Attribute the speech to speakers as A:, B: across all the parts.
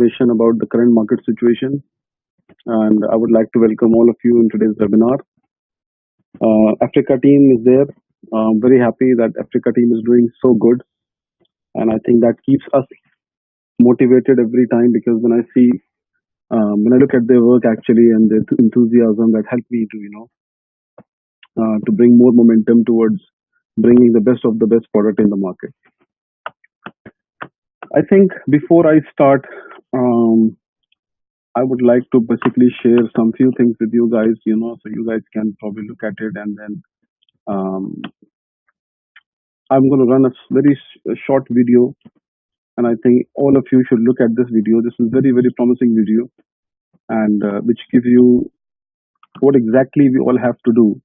A: Information about the current market situation, and I would like to welcome all of you in today's webinar. Africa team is there. I'm very happy that Africa team is doing so good, and I think that keeps us motivated every time because when I look at their work actually and their enthusiasm, that helped me to to bring more momentum towards bringing the best of the best product in the market. I think before I start, um, I would like to basically share some few things with you guys, so you guys can probably look at it, and then um, I'm going to run a short video, and I think all of you should look at this video. This is very, very promising video, and which give you what exactly we all have to do,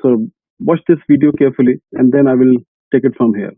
A: So watch this video carefully, and then I will take it from here.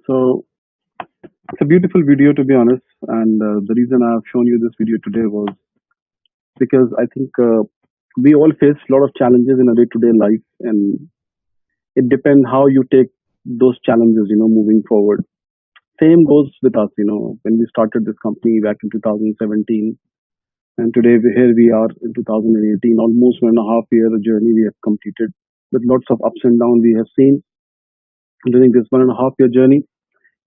A: So it's a beautiful video, to be honest, and the reason I have shown you this video today was because I think we all face a lot of challenges in a day-to-day life, and it depends how you take those challenges, moving forward. Same goes with us, when we started this company back in 2017, and today here we are in 2018, almost 1.5 year journey we have completed with lots of ups and downs we have seen during this 1.5 year journey.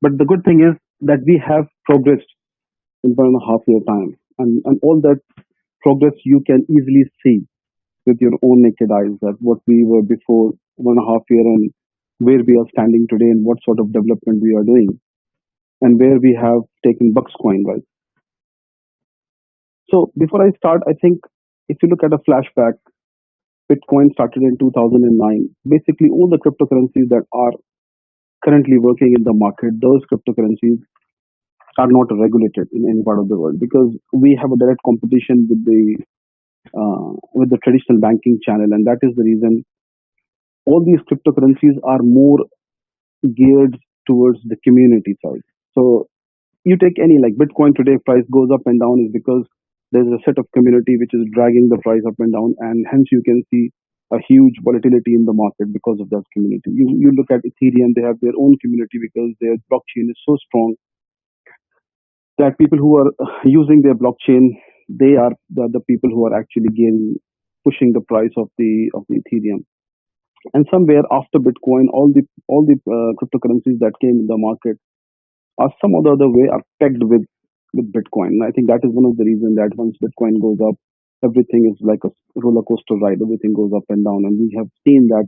A: But the good thing is that we have progressed in 1.5 year time, and all that progress you can easily see with your own naked eyes that what we were before 1.5 year and where we are standing today and what sort of development we are doing and where we have taken Buxcoin, right? So before I start, I think if you look at a flashback, Bitcoin started in 2009. Basically, all the cryptocurrencies that are currently working in the market, those cryptocurrencies are not regulated in any part of the world because we have a direct competition with the traditional banking channel, and that is the reason all these cryptocurrencies are more geared towards the community side. So you take any like Bitcoin today, price goes up and down is because there's a set of community which is dragging the price up and down, and hence you can see a huge volatility in the market because of that community. You look at Ethereum, they have their own community because their blockchain is so strong that people who are using their blockchain, they are the people who are actually getting pushing the price of the Ethereum. And somewhere after Bitcoin, all the cryptocurrencies that came in the market are some or the other way are pegged with Bitcoin. And I think that is one of the reasons that once Bitcoin goes up, everything is like a roller coaster ride. Everything goes up and down, and we have seen that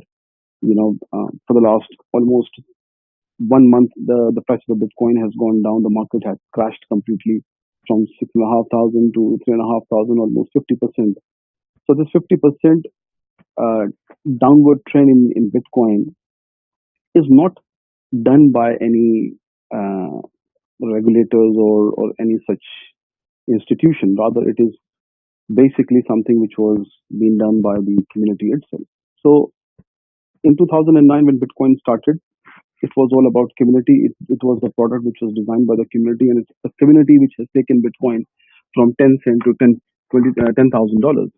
A: for the last almost 1 month, the price of the Bitcoin has gone down. The market has crashed completely from 6,500 to 3,500, almost 50%. So this 50% uh, downward trend in Bitcoin is not done by any uh, regulators or any such institution. Rather, it is basically something which was being done by the community itself. So in 2009, when Bitcoin started, it was all about community. It was a product which was designed by the community, and it's the community which has taken Bitcoin from 10 cent to 10,000 dollars.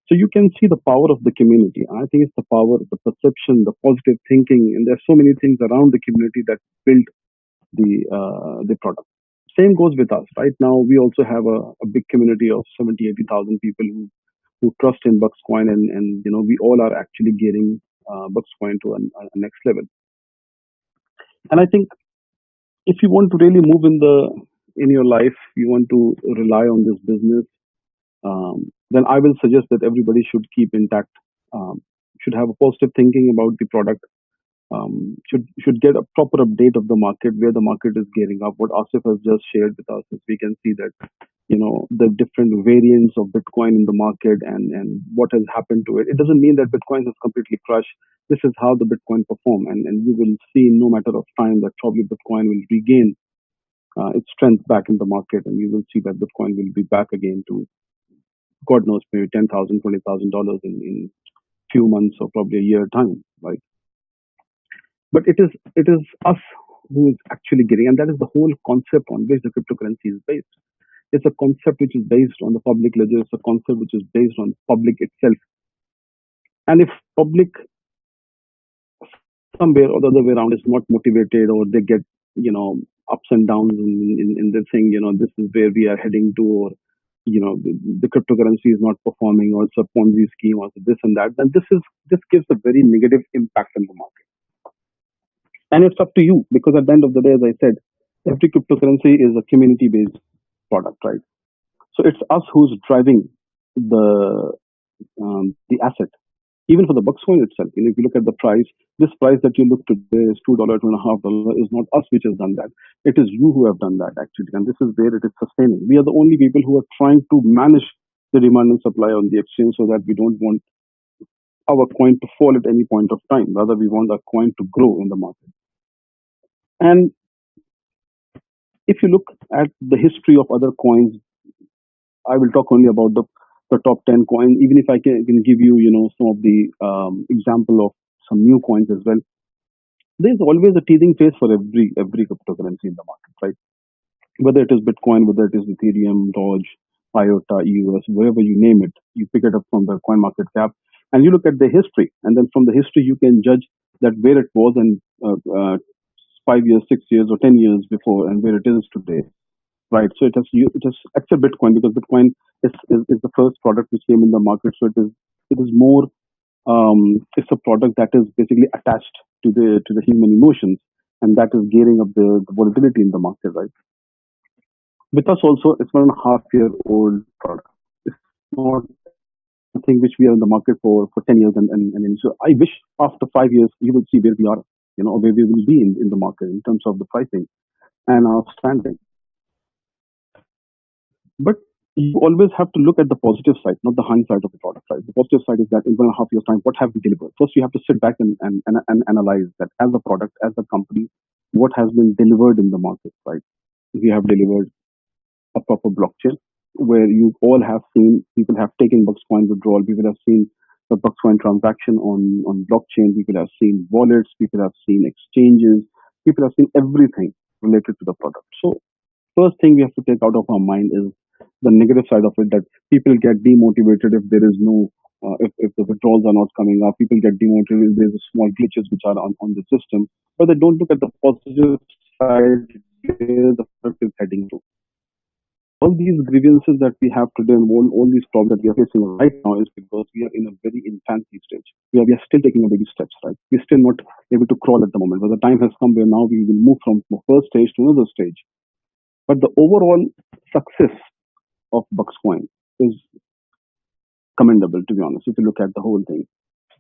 A: So you can see the power of the community. I think it's the power, the perception, the positive thinking, and there's so many things around the community that build the product. Same goes with us. Right now, we also have a big community of 70, 80,000 people who trust in Buxcoin, and we all are actually getting Buxcoin to a next level. And I think if you want to really move in your life, you want to rely on this business, then I will suggest that everybody should keep intact, should have a positive thinking about the product, should get a proper update of the market, where the market is gearing up. What Asif has just shared with us is we can see that the different variants of Bitcoin in the market and what has happened to it. It doesn't mean that Bitcoin has completely crashed. This is how the Bitcoin perform, and you will see in no matter of time that probably Bitcoin will regain its strength back in the market, and you will see that Bitcoin will be back again to God knows maybe 10,000, $20,000 in few months or probably a year time, right? But it is us who is actually getting, and that is the whole concept on which the cryptocurrency is based. It's a concept which is based on the public ledger. It's a concept which is based on public itself. And if public somewhere or the other way around is not motivated, or they get ups and downs in this thing, this is where we are heading to, or the cryptocurrency is not performing, or it's a Ponzi scheme, or this and that, then this gives a very negative impact on the market. And it's up to you, because at the end of the day, as I said, every cryptocurrency is a community based product, right? So it's us who's driving the asset. Even for the Buxcoin itself, if you look at the price, this price that you look today is $2, $2.50 is not us which has done that. It is you who have done that actually, and this is where it is sustaining. We are the only people who are trying to manage the demand and supply on the exchange, so that we don't want our coin to fall at any point of time. Rather, we want our coin to grow in the market. And if you look at the history of other coins, I will talk only about the top 10 coins. Even if I can give you, some of the example of some new coins as well. There's always a teething phase for every cryptocurrency in the market, right? Whether it is Bitcoin, whether it is Ethereum, Doge, IOTA, EUS, wherever you name it, you pick it up from the coin market cap, and you look at the history, and then from the history you can judge that where it was in 5 years, 6 years, or 10 years before, and where it is today. Right. So it has except Bitcoin, because Bitcoin is the first product which came in the market. So it is more it's a product that is basically attached to the human emotions, and that is gearing up the volatility in the market, right? With us also, it's 1.5 year old product. It's not something which we are in the market for 10 years, and so I wish after 5 years you will see where we are, or where we will be in the market in terms of the pricing and our standing. But you always have to look at the positive side, not the hindsight of the product, right? The positive side is that in 1.5 years' time, what have we delivered? First, you have to sit back and analyze that as a product, as a company, what has been delivered in the market, right? We have delivered a proper blockchain where you all have seen people have taken Buxcoin withdrawal, people have seen the Buxcoin transaction on blockchain, people have seen wallets, people have seen exchanges, people have seen everything related to the product. So first thing we have to take out of our mind is the negative side of it, that people get demotivated if there is no if the withdrawals are not coming up, people get demotivated if there's a small glitches which are on the system, but they don't look at the positive side where the product is heading to. All these grievances that we have today and all these problems that we are facing right now is because we are in a very infancy stage. We are still taking a baby steps, right? We're still not able to crawl at the moment, but the time has come where now we will move from the first stage to another stage. But the overall success of Buxcoin is commendable, to be honest, if you look at the whole thing.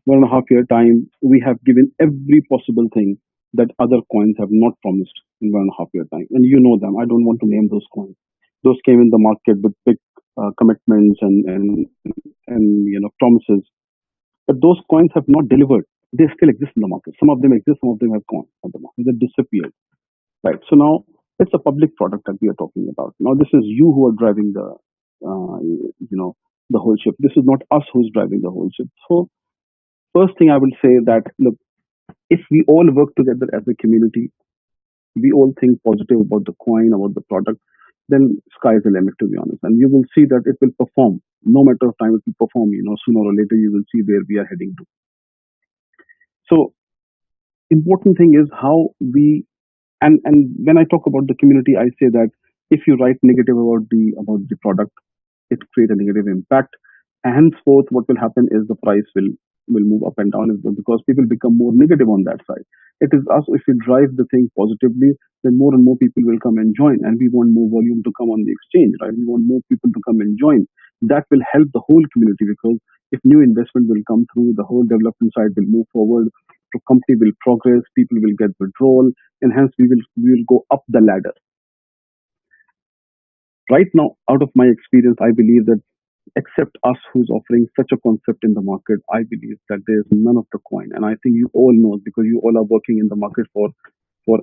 A: 1.5 year time, we have given every possible thing that other coins have not promised in 1.5 year time. And you know them. I don't want to name those coins. Those came in the market with big commitments and promises. But those coins have not delivered. They still exist in the market. Some of them exist, some of them have gone from the market. They disappeared. Right. So now it's a public product that we are talking about. Now this is you who are driving the whole ship. This is not us who's driving the whole ship. So first thing I will say that look, if we all work together as a community, we all think positive about the coin, about the product, then sky is the limit, to be honest. And you will see that it will perform. No matter of time, it will perform. Sooner or later, you will see where we are heading to. So important thing is how we and when I talk about the community, I say that if you write negative about the product, it create a negative impact. And henceforth, what will happen is the price will move up and down because people become more negative on that side. It is us, if we drive the thing positively, then more and more people will come and join, and we want more volume to come on the exchange, right? We want more people to come and join. That will help the whole community because if new investment will come through, the whole development side will move forward, the company will progress, people will get withdrawal, and hence we will go up the ladder. Right now, out of my experience, I believe that except us who's offering such a concept in the market, I believe that there's none of the coin. And I think you all know because you all are working in the market for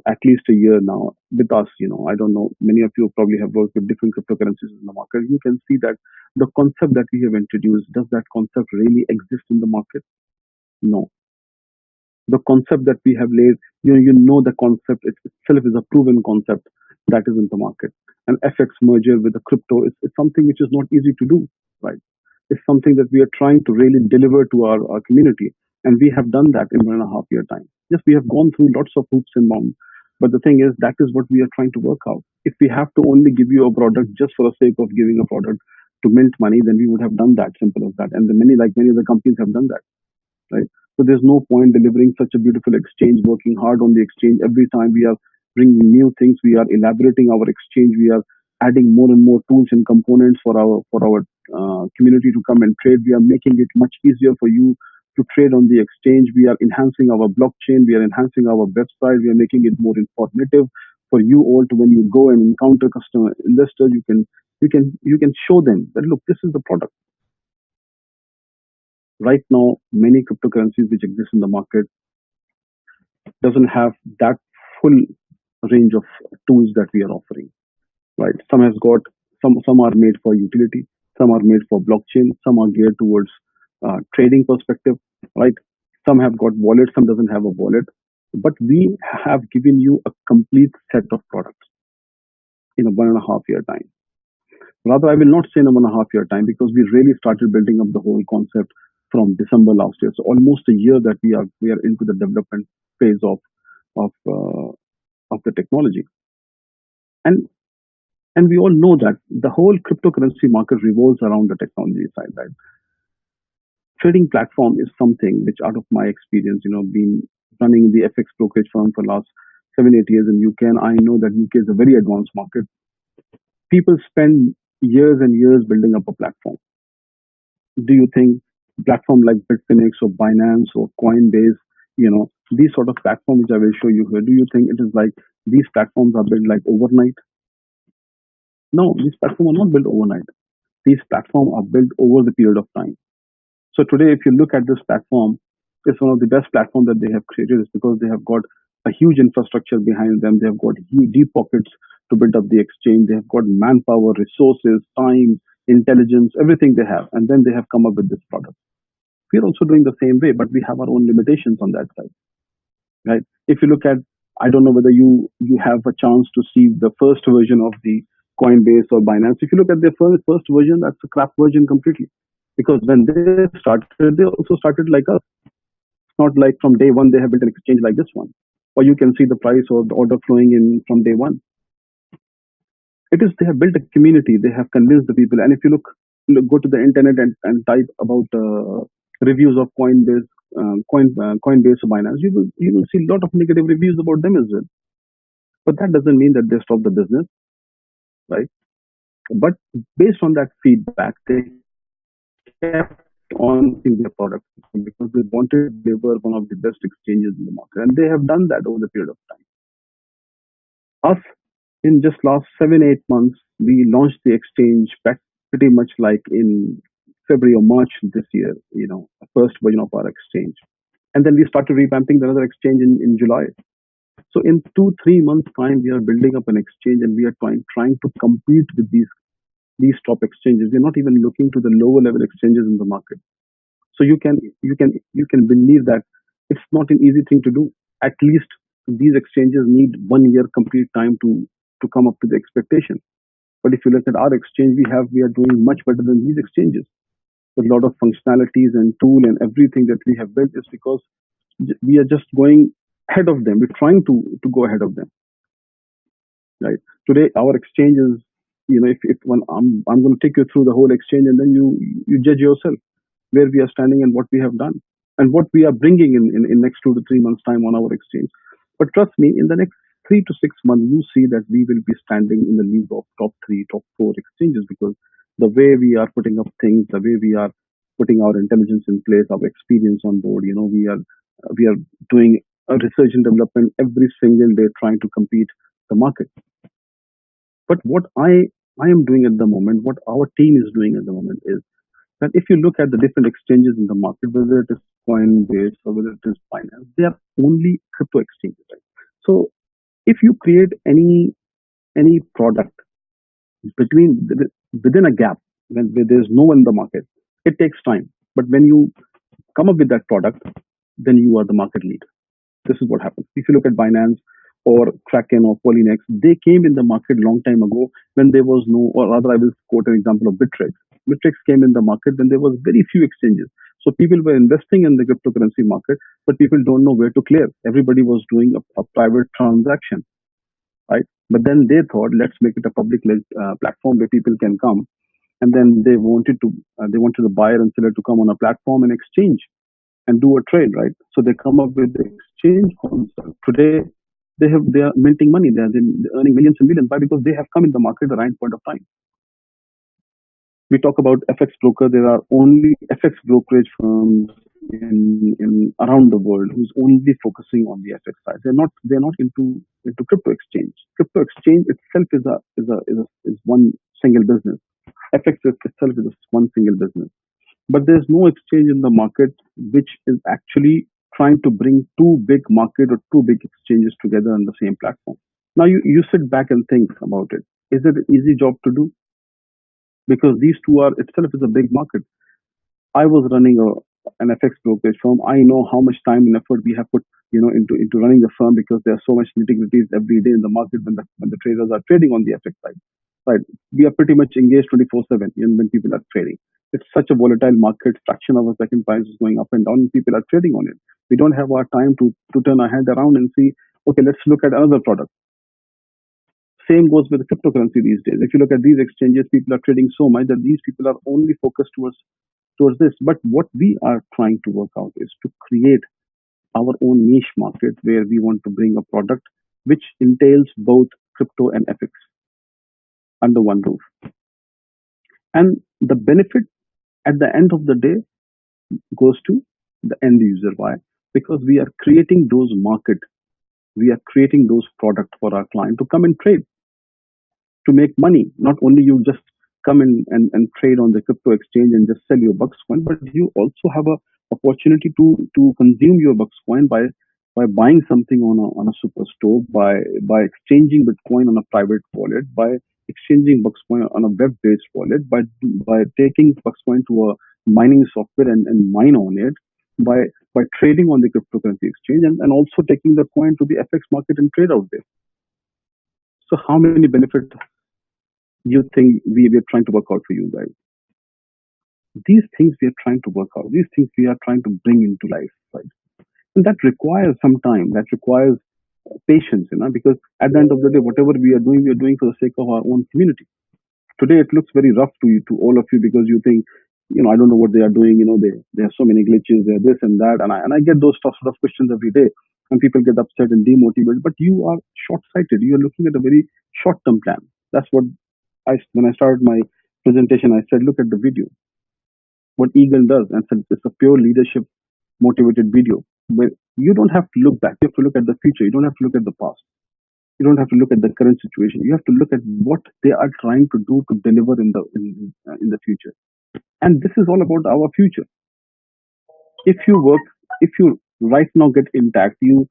A: at least a year now with us. I don't know, many of you probably have worked with different cryptocurrencies in the market. You can see that the concept that we have introduced, does that concept really exist in the market? No. The concept that we have laid, the concept itself is a proven concept that is in the market. An FX merger with a crypto is something which is not easy to do, right? It's something that we are trying to really deliver to our community. And we have done that in 1.5 year time. Yes, we have gone through lots of hoops and bounds. But the thing is, that is what we are trying to work out. If we have to only give you a product just for the sake of giving a product to mint money, then we would have done that, simple as that. And many other companies have done that, right? So there's no point delivering such a beautiful exchange, working hard on the exchange. Every time we are bringing new things, we are elaborating our exchange, we are adding more and more tools and components for our community to come and trade. We are making it much easier for you to trade on the exchange. We are enhancing our blockchain. We are enhancing our website. We are making it more informative for you all to, when you go and encounter customer investors, you can show them that look, this is the product. Right now, many cryptocurrencies which exist in the market doesn't have that full range of tools that we are offering. Right? Some are made for utility, some are made for blockchain, some are geared towards trading perspective. Right? Some have got wallet, some doesn't have a wallet. But we have given you a complete set of products in a 1.5 year time. Rather, I will not say in a 1.5 year time because we really started building up the whole concept from December last year. So almost a year that we are into the development phase of the technology. And we all know that the whole cryptocurrency market revolves around the technology side, right? Trading platform is something which, out of my experience, been running the FX brokerage firm for last 7-8 years in UK, and I know that UK is a very advanced market. People spend years and years building up a platform. Do you think platform like Bitfinex or Binance or Coinbase, these sort of platforms which I will show you here, do you think it is like these platforms are built like overnight? No, these platforms are not built overnight. These platforms are built over the period of time. So today, if you look at this platform, it's one of the best platforms that they have created. Is because they have got a huge infrastructure behind them. They have got huge deep pockets to build up the exchange. They have got manpower, resources, time, intelligence, everything they have, and then they have come up with this product. We're also doing the same way, but we have our own limitations on that side, right? If you look at, I don't know whether you have a chance to see the first version of the Coinbase or Binance. If you look at their first version, that's a crap version completely. Because when they also started like us. It's not like from day one they have built an exchange like this one, or you can see the price or the order flowing in from day one. It is they have built a community. They have convinced the people. And if you go to the internet and type about reviews of Coinbase or Binance, you will see a lot of negative reviews about them as well. But that doesn't mean that they stop the business, right? But based on that feedback, they kept on in their product because they wanted they were one of the best exchanges in the market, and they have done that over the period of time. Us, in just last 7 8 months, we launched the exchange back pretty much like in February or March this year. First version of our exchange, and then we started revamping the other exchange in July. So in 2 3 months time, we are building up an exchange, and we are trying to compete with these top exchanges. We're not even looking to the lower level exchanges in the market. So you can believe that it's not an easy thing to do. At least these exchanges need 1 year complete time to come up to the expectation. But if you look at our exchange, we are doing much better than these exchanges with a lot of functionalities and tool and everything that we have built is because we are just going ahead of them. We're trying to go ahead of them, right? Today, our exchange is, if one, I'm going to take you through the whole exchange, and then you judge yourself where we are standing and what we have done and what we are bringing in next 2 to 3 months time on our exchange. But trust me, in the next 3 to 6 months, you see that we will be standing in the league of top three, top four exchanges because the way we are putting up things, the way we are putting our intelligence in place, our experience on board, we are doing a research and development every single day, trying to compete the market. But what I am doing at the moment, what our team is doing at the moment is that if you look at the different exchanges in the market, whether it is Coinbase or whether it is Binance, they are only crypto exchanges. Right? So if you create any product within a gap when there's no one in the market, it takes time. But when you come up with that product, then you are the market leader. This is what happens. If you look at Binance or Kraken or Polynex, they came in the market long time ago when there was no, or rather, I will quote an example of Bittrex. Bittrex came in the market when there was very few exchanges. So people were investing in the cryptocurrency market, but people don't know where to clear. Everybody was doing a private transaction, right? But then they thought, let's make it a public platform where people can come, and then they wanted the buyer and seller to come on a platform and exchange and do a trade, right? So they come up with the exchange concept. Today, they are minting money. They're earning millions and millions. Why? Because they have come in the market at the right point of time. We talk about FX broker. There are only FX brokerage firms in around the world who's only focusing on the FX side. They're not into crypto exchange. Crypto exchange itself is one single business. FX itself is one single business. But there's no exchange in the market which is actually trying to bring two big market or two big exchanges together on the same platform. Now you sit back and think about it. Is it an easy job to do? Because these two are itself is a big market. I was running an FX brokerage firm. I know how much time and effort we have put into running the firm because there are so much nitty-gritties every day in the market when the traders are trading on the FX side. Right. We are pretty much engaged 24/7 when people are trading. It's such a volatile market. Fraction of a second price is going up and down and people are trading on it. We don't have our time to turn our head around and see, okay, let's look at another product. Same goes with cryptocurrency these days. If you look at these exchanges, people are trading so much that these people are only focused towards this. But what we are trying to work out is to create our own niche market where we want to bring a product which entails both crypto and FX under one roof. And the benefit at the end of the day goes to the end user. Why? Because we are creating those market, we are creating those products for our client to come and trade, to make money. Not only you just come in and trade on the crypto exchange and just sell your Buxcoin, but you also have a opportunity to consume your Buxcoin by buying something on a superstore, by exchanging Bitcoin on a private wallet, by exchanging Buxcoin on a web-based wallet, by taking Buxcoin to a mining software and mine on it, by trading on the cryptocurrency exchange, and also taking the coin to the FX market and trade out there. So how many benefits you think we're trying to work out for you guys? These things we are trying to work out. These things we are trying to bring into life, right? And that requires some time. That requires patience, because at the end of the day, whatever we are doing for the sake of our own community. Today, it looks very rough to you, to all of you, because you think, I don't know what they are doing. They have so many glitches, they're this and that, and I get those sort of questions every day, and people get upset and demotivated. But you are short-sighted. You are looking at a very short-term plan. That's what when I started my presentation, I said, look at the video. What Eagle does, and said it's a pure leadership motivated video where you don't have to look back. You have to look at the future. You don't have to look at the past. You don't have to look at the current situation. You have to look at what they are trying to do to deliver in the future. And this is all about our future. If you right now get intact, you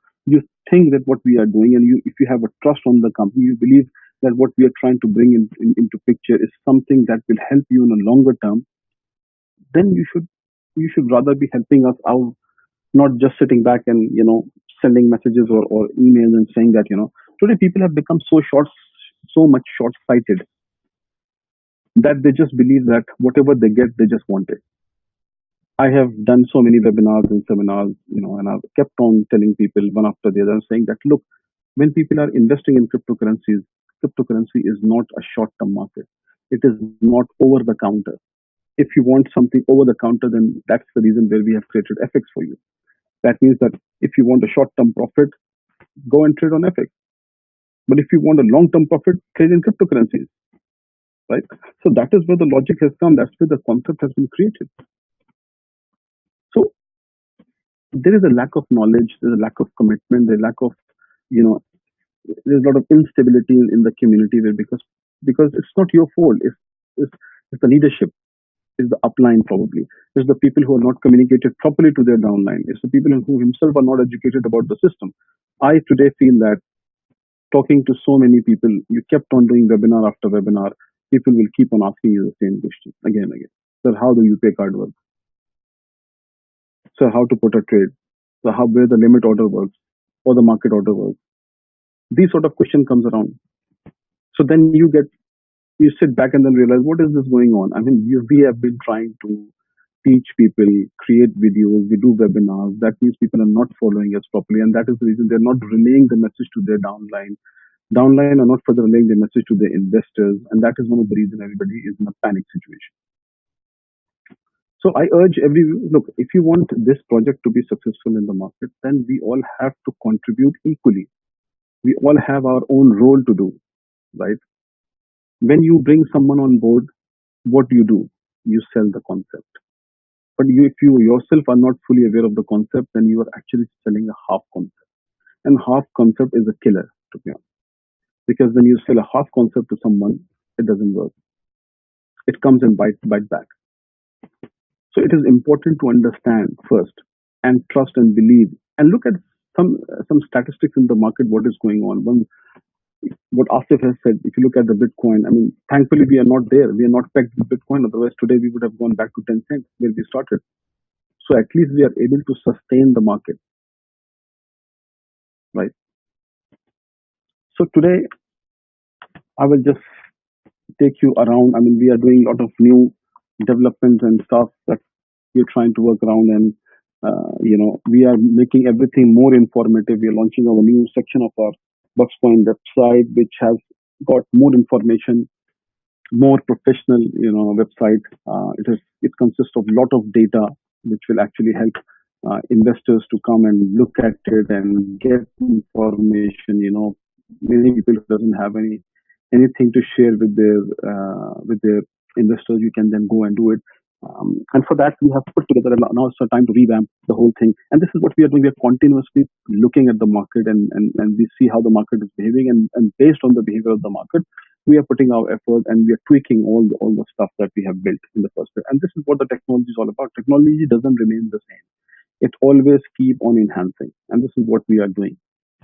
A: think that what we are doing, and if you have a trust on the company, you believe that what we are trying to bring into picture is something that will help you in a longer term, then you should rather be helping us out, not just sitting back and sending messages or emails and saying that today people have become so much short-sighted that they just believe that whatever they get, they just want it. I have done so many webinars and seminars, and I've kept on telling people one after the other, saying that look, when people are investing in cryptocurrencies, cryptocurrency is not a short-term market. It is not over the counter. If you want something over the counter, then that's the reason where we have created FX for you. That means that if you want a short-term profit, go and trade on FX. But if you want a long-term profit, trade in cryptocurrencies, right? So that is where the logic has come. That's where the concept has been created. So there is a lack of knowledge, there's a lack of commitment, there's a lack of, there's a lot of instability in the community there because it's not your fault. It's the leadership. Is the upline probably. It's the people who are not communicated properly to their downline. It's the people who himself are not educated about the system. I today feel that talking to so many people, you kept on doing webinar after webinar, people will keep on asking you the same question again and again. Sir, how the UPI card works? Sir, how to put a trade? So where the limit order works or the market order works? These sort of question comes around. So then you sit back and then realize, what is this going on? I mean, we have been trying to teach people, create videos, we do webinars. That means people are not following us properly, and that is the reason they're not relaying the message to their downline. Downline are not further relaying the message to their investors, and that is one of the reasons everybody is in a panic situation. So I urge look, if you want this project to be successful in the market, then we all have to contribute equally. We all have our own role to do, right? When you bring someone on board, what do? You sell the concept. But if you yourself are not fully aware of the concept, then you are actually selling a half concept. And half concept is a killer, to be honest. Because when you sell a half concept to someone, it doesn't work. It comes and bite back. So it is important to understand first and trust and believe and look at some statistics in the market, what is going on. What Asif has said, if you look at the Bitcoin, I mean, thankfully we are not there. We are not pegged with Bitcoin. Otherwise, today we would have gone back to 10 cents where we started. So at least we are able to sustain the market, right? So today, I will just take you around. I mean, we are doing a lot of new developments and stuff that we're trying to work around, and we are making everything more informative. We are launching our new section of our Buxcoin website, which has got more information, more professional, website. It consists of a lot of data, which will actually help investors to come and look at it and get information. Many people doesn't have anything to share with their investors. You can then go and do it. And for that, we have put together, now it's time to revamp the whole thing. And this is what we are doing. We are continuously looking at the market and we see how the market is behaving. And based on the behavior of the market, We are putting our effort and we are tweaking all the stuff that we have built in the first place. And this is what the technology is all about. Technology doesn't remain the same. It always keep on enhancing. And this is what we are doing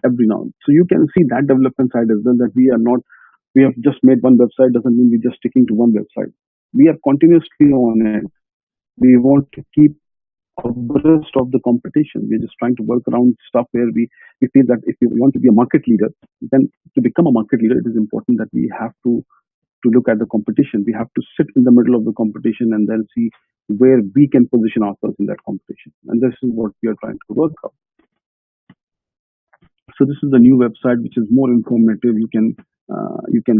A: every now and then. So you can see that development side as well, that we have just made one website doesn't mean we're just sticking to one website. We are continuously on it. We want to keep abreast of the competition. We're just trying to work around stuff where we feel that if we want to be a market leader, then to become a market leader, it is important that we have to look at the competition. We have to sit in the middle of the competition and then see where we can position ourselves in that competition. And this is what we are trying to work out. So this is the new website, which is more informative. You can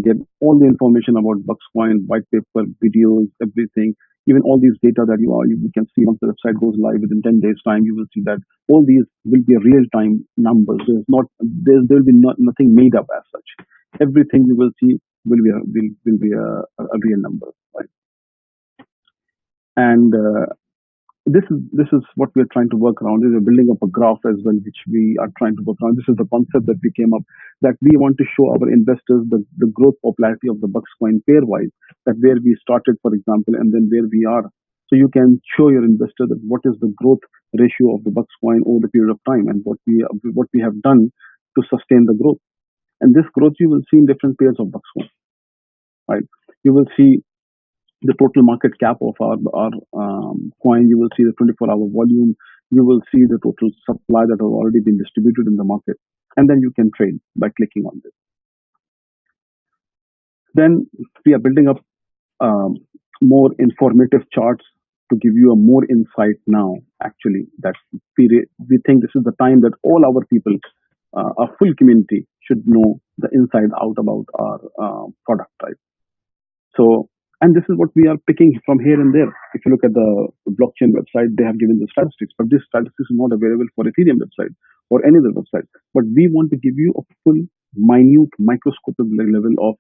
A: get all the information about Buxcoin, white paper, videos, everything. Even all these data that you can see once the website goes live within 10 days time, you will see that all these will be real time numbers. There will be nothing made up as such. Everything you will see will be a real number, right? And this is what we are trying to work around. We're building up a graph as well, which we are trying to work around. This is the concept that we came up, that we want to show our investors the growth popularity of the Buxcoin pairwise, that where we started, for example, and then where we are. So you can show your investor that what is the growth ratio of the Buxcoin over the period of time, and what we have done to sustain the growth. And this growth you will see in different pairs of Buxcoin, right? You will see the total market cap of our coin. You will see the 24-hour volume. You will see the total supply that have already been distributed in the market. And then you can trade by clicking on this. Then we are building up more informative charts to give you a more insight now, actually, that we think this is the time that all our people, our full community, should know the inside out about our product type. So, and this is what we are picking from here and there. If you look at the blockchain website, they have given the statistics, but this statistics is not available for Ethereum website or any other website. But we want to give you a full, minute, microscopic level of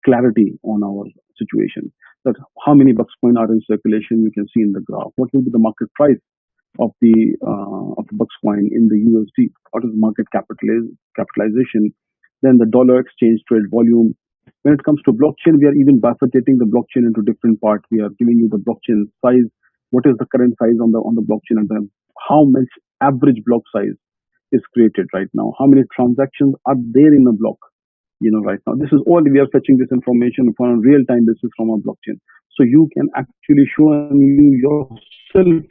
A: clarity on our situation. That how many Buxcoin are in circulation, you can see in the graph. What will be the market price of the Buxcoin in the USD? What is the market capitalization? Then the dollar exchange trade volume. When it comes to blockchain, we are even bifurcating the blockchain into different parts. We are giving you the blockchain size. What is the current size on the blockchain, and then how much average block size is created right now? How many transactions are there in a block? Right now, this is all we are fetching this information on a real-time basis from our blockchain. So you can actually show, and you yourself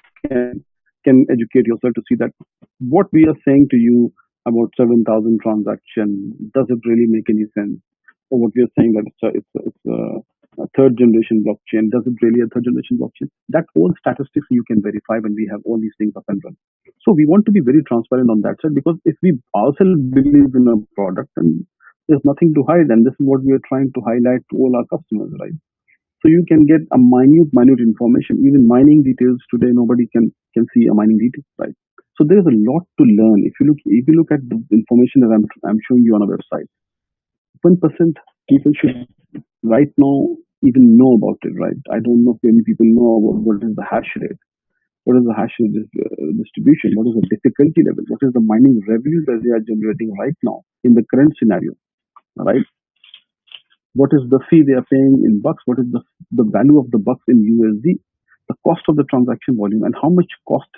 A: can educate yourself to see that what we are saying to you about 7,000 transactions, does it really make any sense? Or what we are saying that it's a third generation blockchain, does it really a third generation blockchain? That all statistics you can verify when we have all these things up and running. So we want to be very transparent on that side, because if we ourselves believe in a product, and there's nothing to hide, and this is what we are trying to highlight to all our customers, right? So you can get a minute information. Even mining details today, nobody can see a mining detail, right? So there's a lot to learn. If you look at the information that I'm showing you on a website, 1% people should right now even know about it, right? I don't know if many people know about what is the hash rate, what is the hash rate distribution, what is the difficulty level, what is the mining revenue that they are generating right now in the current scenario, right? What is the fee they are paying in bucks? What is the value of the bucks in USD? The cost of the transaction volume, and how much cost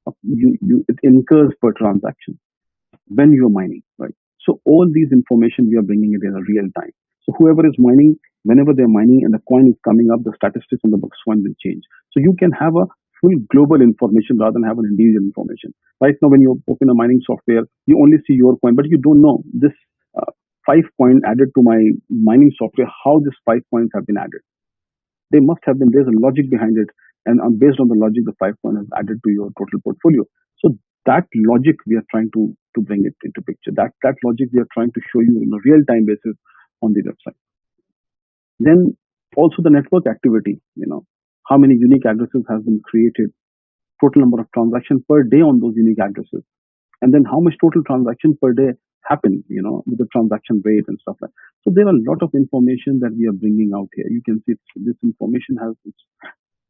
A: it incurs per transaction when you're mining, right? So all these information we are bringing it in a real time. So whoever is mining, whenever they're mining and the coin is coming up, the statistics on the Buxcoin will change. So you can have a full global information rather than have an individual information. Right now, when you open a mining software, you only see your coin, but you don't know this 5 coin added to my mining software, how these 5 coins have been added. They must have been, there's a logic behind it. And based on the logic, the 5 coin is added to your total portfolio. So that logic we are trying to bring it into picture. That logic we are trying to show you on a real-time basis on the website. Then also the network activity, how many unique addresses has been created, total number of transactions per day on those unique addresses, and then how much total transaction per day happen, with the transaction rate and stuff like that. So there are a lot of information that we are bringing out here. You can see this information has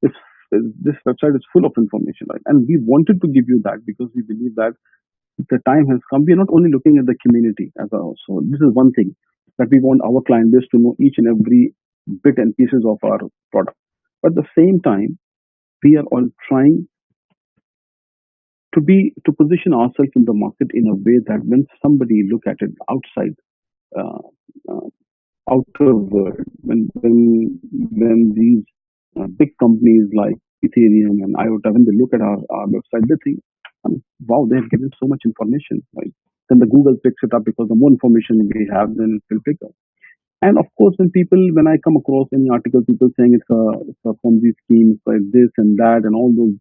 A: this website is full of information, right? And we wanted to give you that because we believe that the time has come. We are not only looking at the community as a, so this is one thing. that we want our client base to know each and every bit and pieces of our product. But at the same time, we are all trying to position ourselves in the market in a way that when somebody look at it outside, uh, uh, outer world, when these big companies like Ethereum and IOTA, when they look at our website, they think, wow, they have given so much information, right? Then the Google picks it up because the more information we have, then it will pick up. And of course, when I come across any article, people saying it's a Ponzi scheme, like this and that, and all those,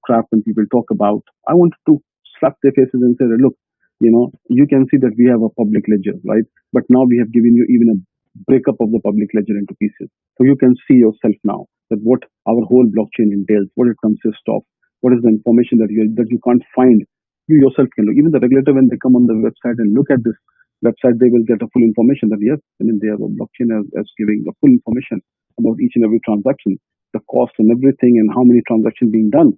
A: crap when people talk about, I wanted to slap their faces and say, look, you can see that we have a public ledger, right? But now we have given you even a breakup of the public ledger into pieces. So you can see yourself now that what our whole blockchain entails, what it consists of, what is the information that you can't find. You yourself can look. Even the regulator, when they come on the website and look at this website, they will get a full information that yes, I mean, they have a blockchain as giving the full information about each and every transaction, the cost and everything, and how many transactions being done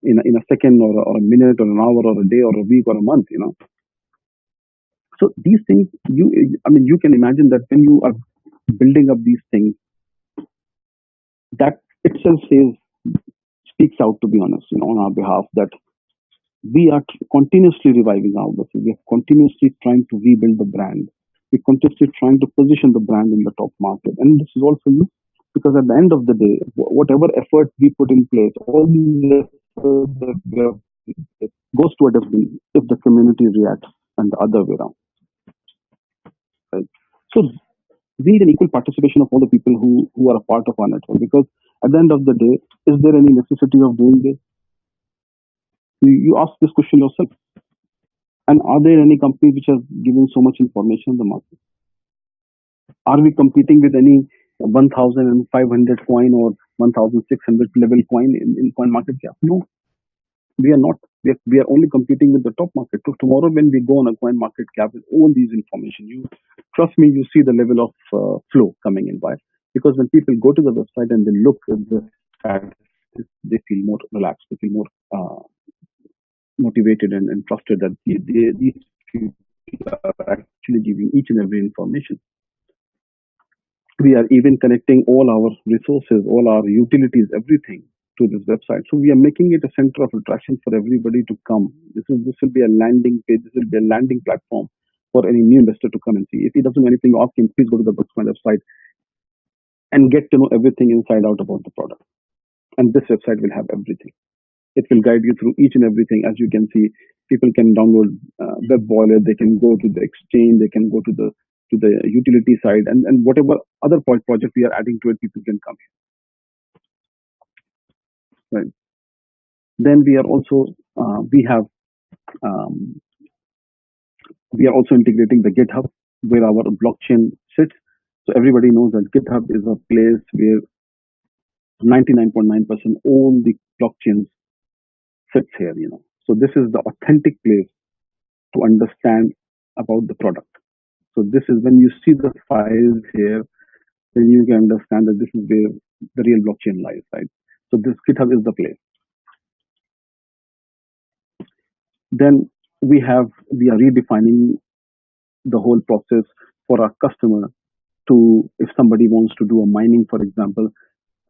A: in a second or a minute or an hour or a day or a week or a month. So these things, I mean, you can imagine that when you are building up these things, that itself speaks out, to be honest, on our behalf, that we are continuously reviving our business. We are continuously trying to rebuild the brand. We're continuously trying to position the brand in the top market. And this is all for you because at the end of the day, whatever effort we put in place, all the effort that we have, it goes to a dustbin if the community reacts and the other way around. Right? So we need an equal participation of all the people who are a part of our network because at the end of the day, is there any necessity of doing this? You ask this question yourself. And are there any companies which are giving so much information in the market? Are we competing with any 1,500 coin or 1,600 level coin in coin market cap? No, we are not. We are only competing with the top market. So tomorrow, when we go on a coin market cap with all these information, you trust me, you see the level of flow coming in. Why? Because when people go to the website and they look at the stats, they feel more relaxed. They feel more motivated and trusted that these people are actually giving each and every information. We are even connecting all our resources, all our utilities, everything to this website. So we are making it a center of attraction for everybody to come. This will be a landing page. This will be a landing platform for any new investor to come and see. If he doesn't know anything, ask him, please go to the Buxcoin website and get to know everything inside out about the product. And this website will have everything. It will guide you through each and everything. As you can see, people can download web wallet. They can go to the exchange. They can go to the utility side, and whatever other project we are adding to it, people can come here. Right. Then we are also we are also integrating the GitHub where our blockchain sits. So everybody knows that GitHub is a place where 99.9% all the blockchains sits here. So this is the authentic place to understand about the product. So this is when you see the files here, then you can understand that this is where the real blockchain lies, right? So this GitHub is the place. Then we are redefining the whole process for our customer to, if somebody wants to do a mining, for example,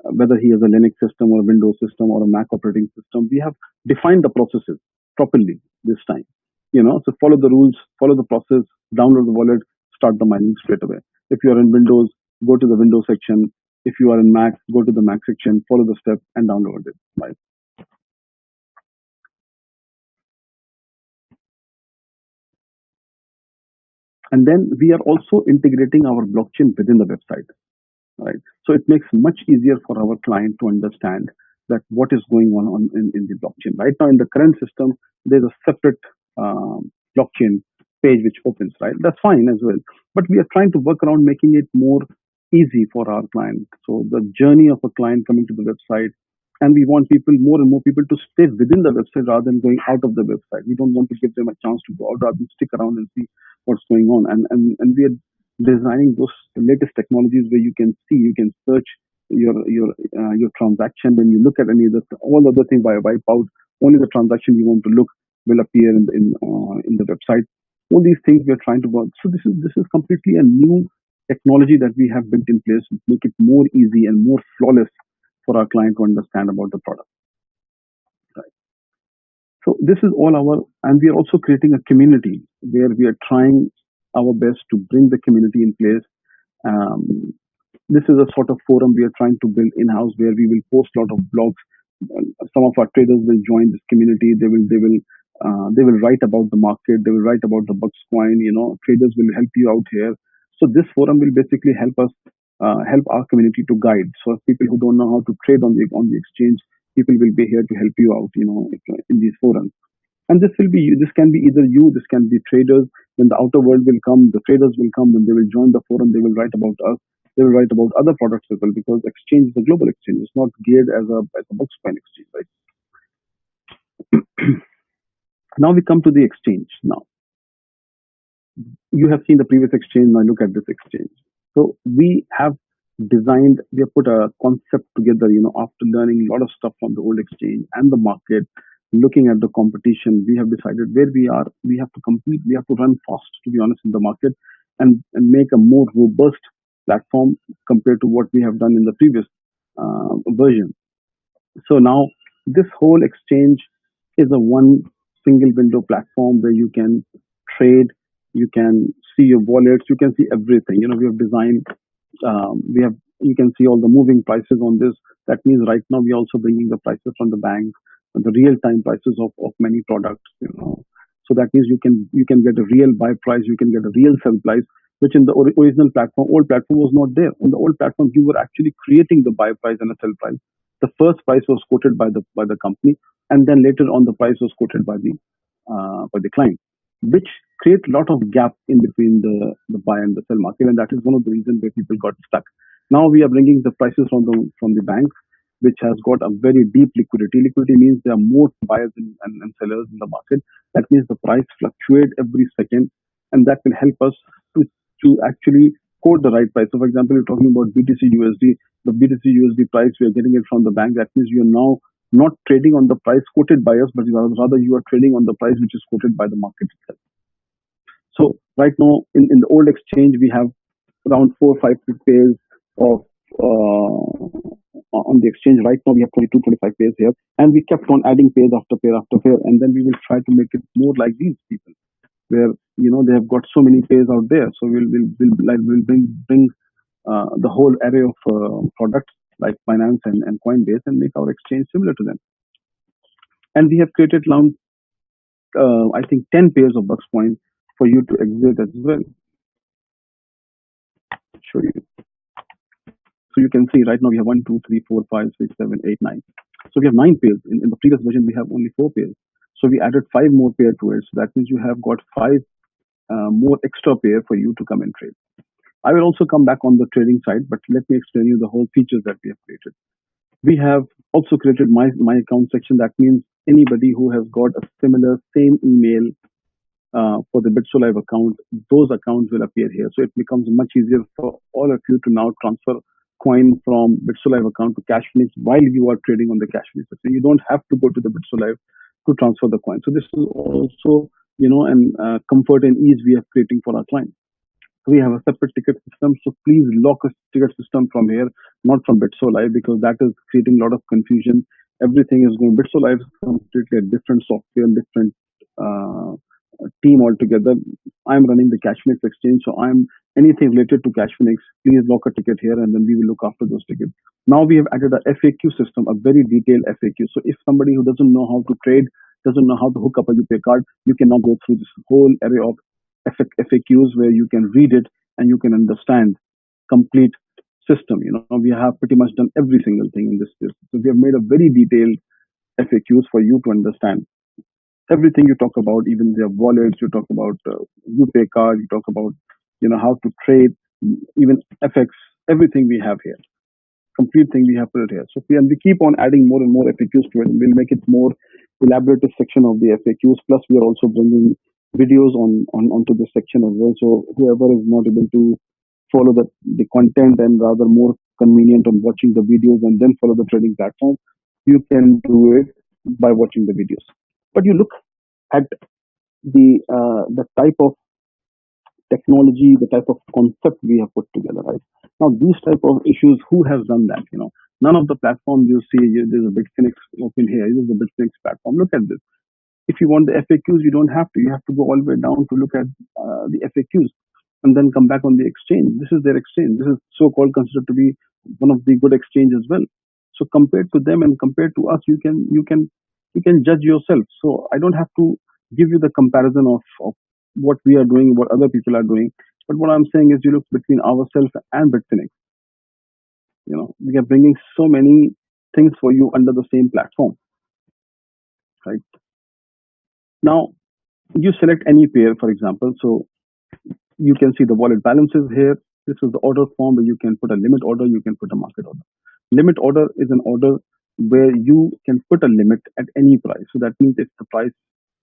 A: whether he has a Linux system or a Windows system or a Mac operating system, we have defined the processes properly this time. So follow the rules, follow the process, download the wallet, start the mining straight away. If you are in Windows, go to the Windows section. If you are in Mac, go to the Mac section, follow the steps and download it. Right. And then we are also integrating our blockchain within the website. Right. So it makes much easier for our client to understand that what is going on in the blockchain. Right now in the current system, there's a separate blockchain page which opens, right? That's fine as well. But we are trying to work around making it more easy for our client. So the journey of a client coming to the website, and we want more and more people to stay within the website rather than going out of the website. We don't want to give them a chance to go out, rather than stick around and see what's going on. And we are designing those latest technologies where you can search your transaction. When you look at any of all other things by wipe out, only the transaction you want to look will appear in the website. All these things we are trying to work. So this is completely a new technology that we have built in place to make it more easy and more flawless for our client to understand about the product. Right. So this is all our, and we are also creating a community where we are trying our best to bring the community in place. Um, this is a sort of forum we are trying to build in-house where we will post a lot of blogs. Some of our traders will join this community. They will write about the market. They will write about the Buxcoin. Traders will help you out here. So this forum will basically help us, help our community to guide. So people who don't know how to trade on the exchange, people will be here to help you out. In these forums. And this can be either you, this can be traders. When the outer world will come, the traders will come, when they will join the forum, they will write about us. They will write about other products as well, because exchange is a global exchange. It's not geared as a box coin exchange, right? Now we come to the exchange. Now you have seen the previous exchange. Now look at this exchange. So we have put a concept together, after learning a lot of stuff from the old exchange and the market, looking at the competition. We have decided where we are. We have to compete. We have to run fast, to be honest, in the market, and make a more robust platform compared to what we have done in the previous version. So now this whole exchange is a one single window platform where you can trade, you can see your wallets, you can see everything. We have designed, we have you can see all the moving prices on this. That means right now we are also bringing the prices from the bank, the real time prices of many products. So that means you can get a real buy price, you can get a real sell price, which in the original platform, old platform was not there. On the old platform, you were actually creating the buy price and a sell price. The first price was quoted by the company, and then later on the price was quoted by the client, which create a lot of gap in between the buy and the sell market, and that is one of the reasons where people got stuck. Now we are bringing the prices from the banks, which has got a very deep liquidity. Liquidity means there are more buyers and sellers in the market. That means the price fluctuate every second, and that will help us to actually quote the right price. So, for example, you're talking about BTC USD. The BTC USD price, we are getting it from the bank. That means you are now not trading on the price quoted by us, but rather you are trading on the price which is quoted by the market itself. So right now in the old exchange, we have around 4 or 5 pairs of on the exchange. Right now we have 22, 25 pairs here, and we kept on adding pairs after pair after pair, and then we will try to make it more like these people, where they have got so many pairs out there. So we'll bring the whole array of products like Binance and Coinbase, and make our exchange similar to them. And we have created around I think 10 pairs of Buxcoin for you to exit as well. Show you. So you can see right now we have 1, 2, 3, 4, 5, 6, 7, 8, 9. So we have 9 pairs. In the previous version, we have only 4 pairs. So we added 5 more pairs to it. So that means you have got 5 more extra pair for you to come and trade. I will also come back on the trading side, but let me explain you the whole features that we have created. We have also created my account section. That means anybody who has got a same email for the BitSolive account, those accounts will appear here. So it becomes much easier for all of you to now transfer coin from BitSolive account to Cashflix while you are trading on the Cashflix. So you don't have to go to the BitSolive to transfer the coin. So this is also, and comfort and ease we are creating for our clients. We have a separate ticket system, so please lock a ticket system from here, not from BitSolive, because that is creating a lot of confusion. Everything is going. BitSolive is completely a different software, different team altogether. I'm running the Cashflix exchange, so I'm anything related to Cashflix. Please lock a ticket here, and then we will look after those tickets. Now we have added a FAQ system, a very detailed FAQ. So if somebody who doesn't know how to trade, doesn't know how to hook up a UPI card, you can now go through this whole array of FAQs where you can read it and you can understand complete system. We have pretty much done every single thing in this. So we have made a very detailed FAQs for you to understand everything you talk about, even their wallets. You talk about UPay card. You talk about how to trade, even FX. Everything we have here, complete thing we have put it here. So we keep on adding more and more FAQs to it. We'll make it more elaborative section of the FAQs. Plus, we are also bringing videos onto this section as well. So whoever is not able to follow the content and rather more convenient on watching the videos and then follow the trading platform, you can do it by watching the videos. But you look at the type of technology, the type of concept we have put together, right? Now, these type of issues, who has done that? None of the platforms you see. There's a Bitfinex open here. This is the Bitfinex platform. Look at this. If you want the FAQs, you don't have to. You have to go all the way down to look at the FAQs and then come back on the exchange. This is their exchange. This is so-called considered to be one of the good exchange as well. So compared to them and compared to us, you can judge yourself. So I don't have to give you the comparison of what we are doing, what other people are doing. But what I'm saying is, you look between ourselves and Bitfinex. We are bringing so many things for you under the same platform, right? Now, you select any pair, for example. So you can see the wallet balances here. This is the order form where you can put a limit order, you can put a market order. Limit order is an order where you can put a limit at any price. So that means if the price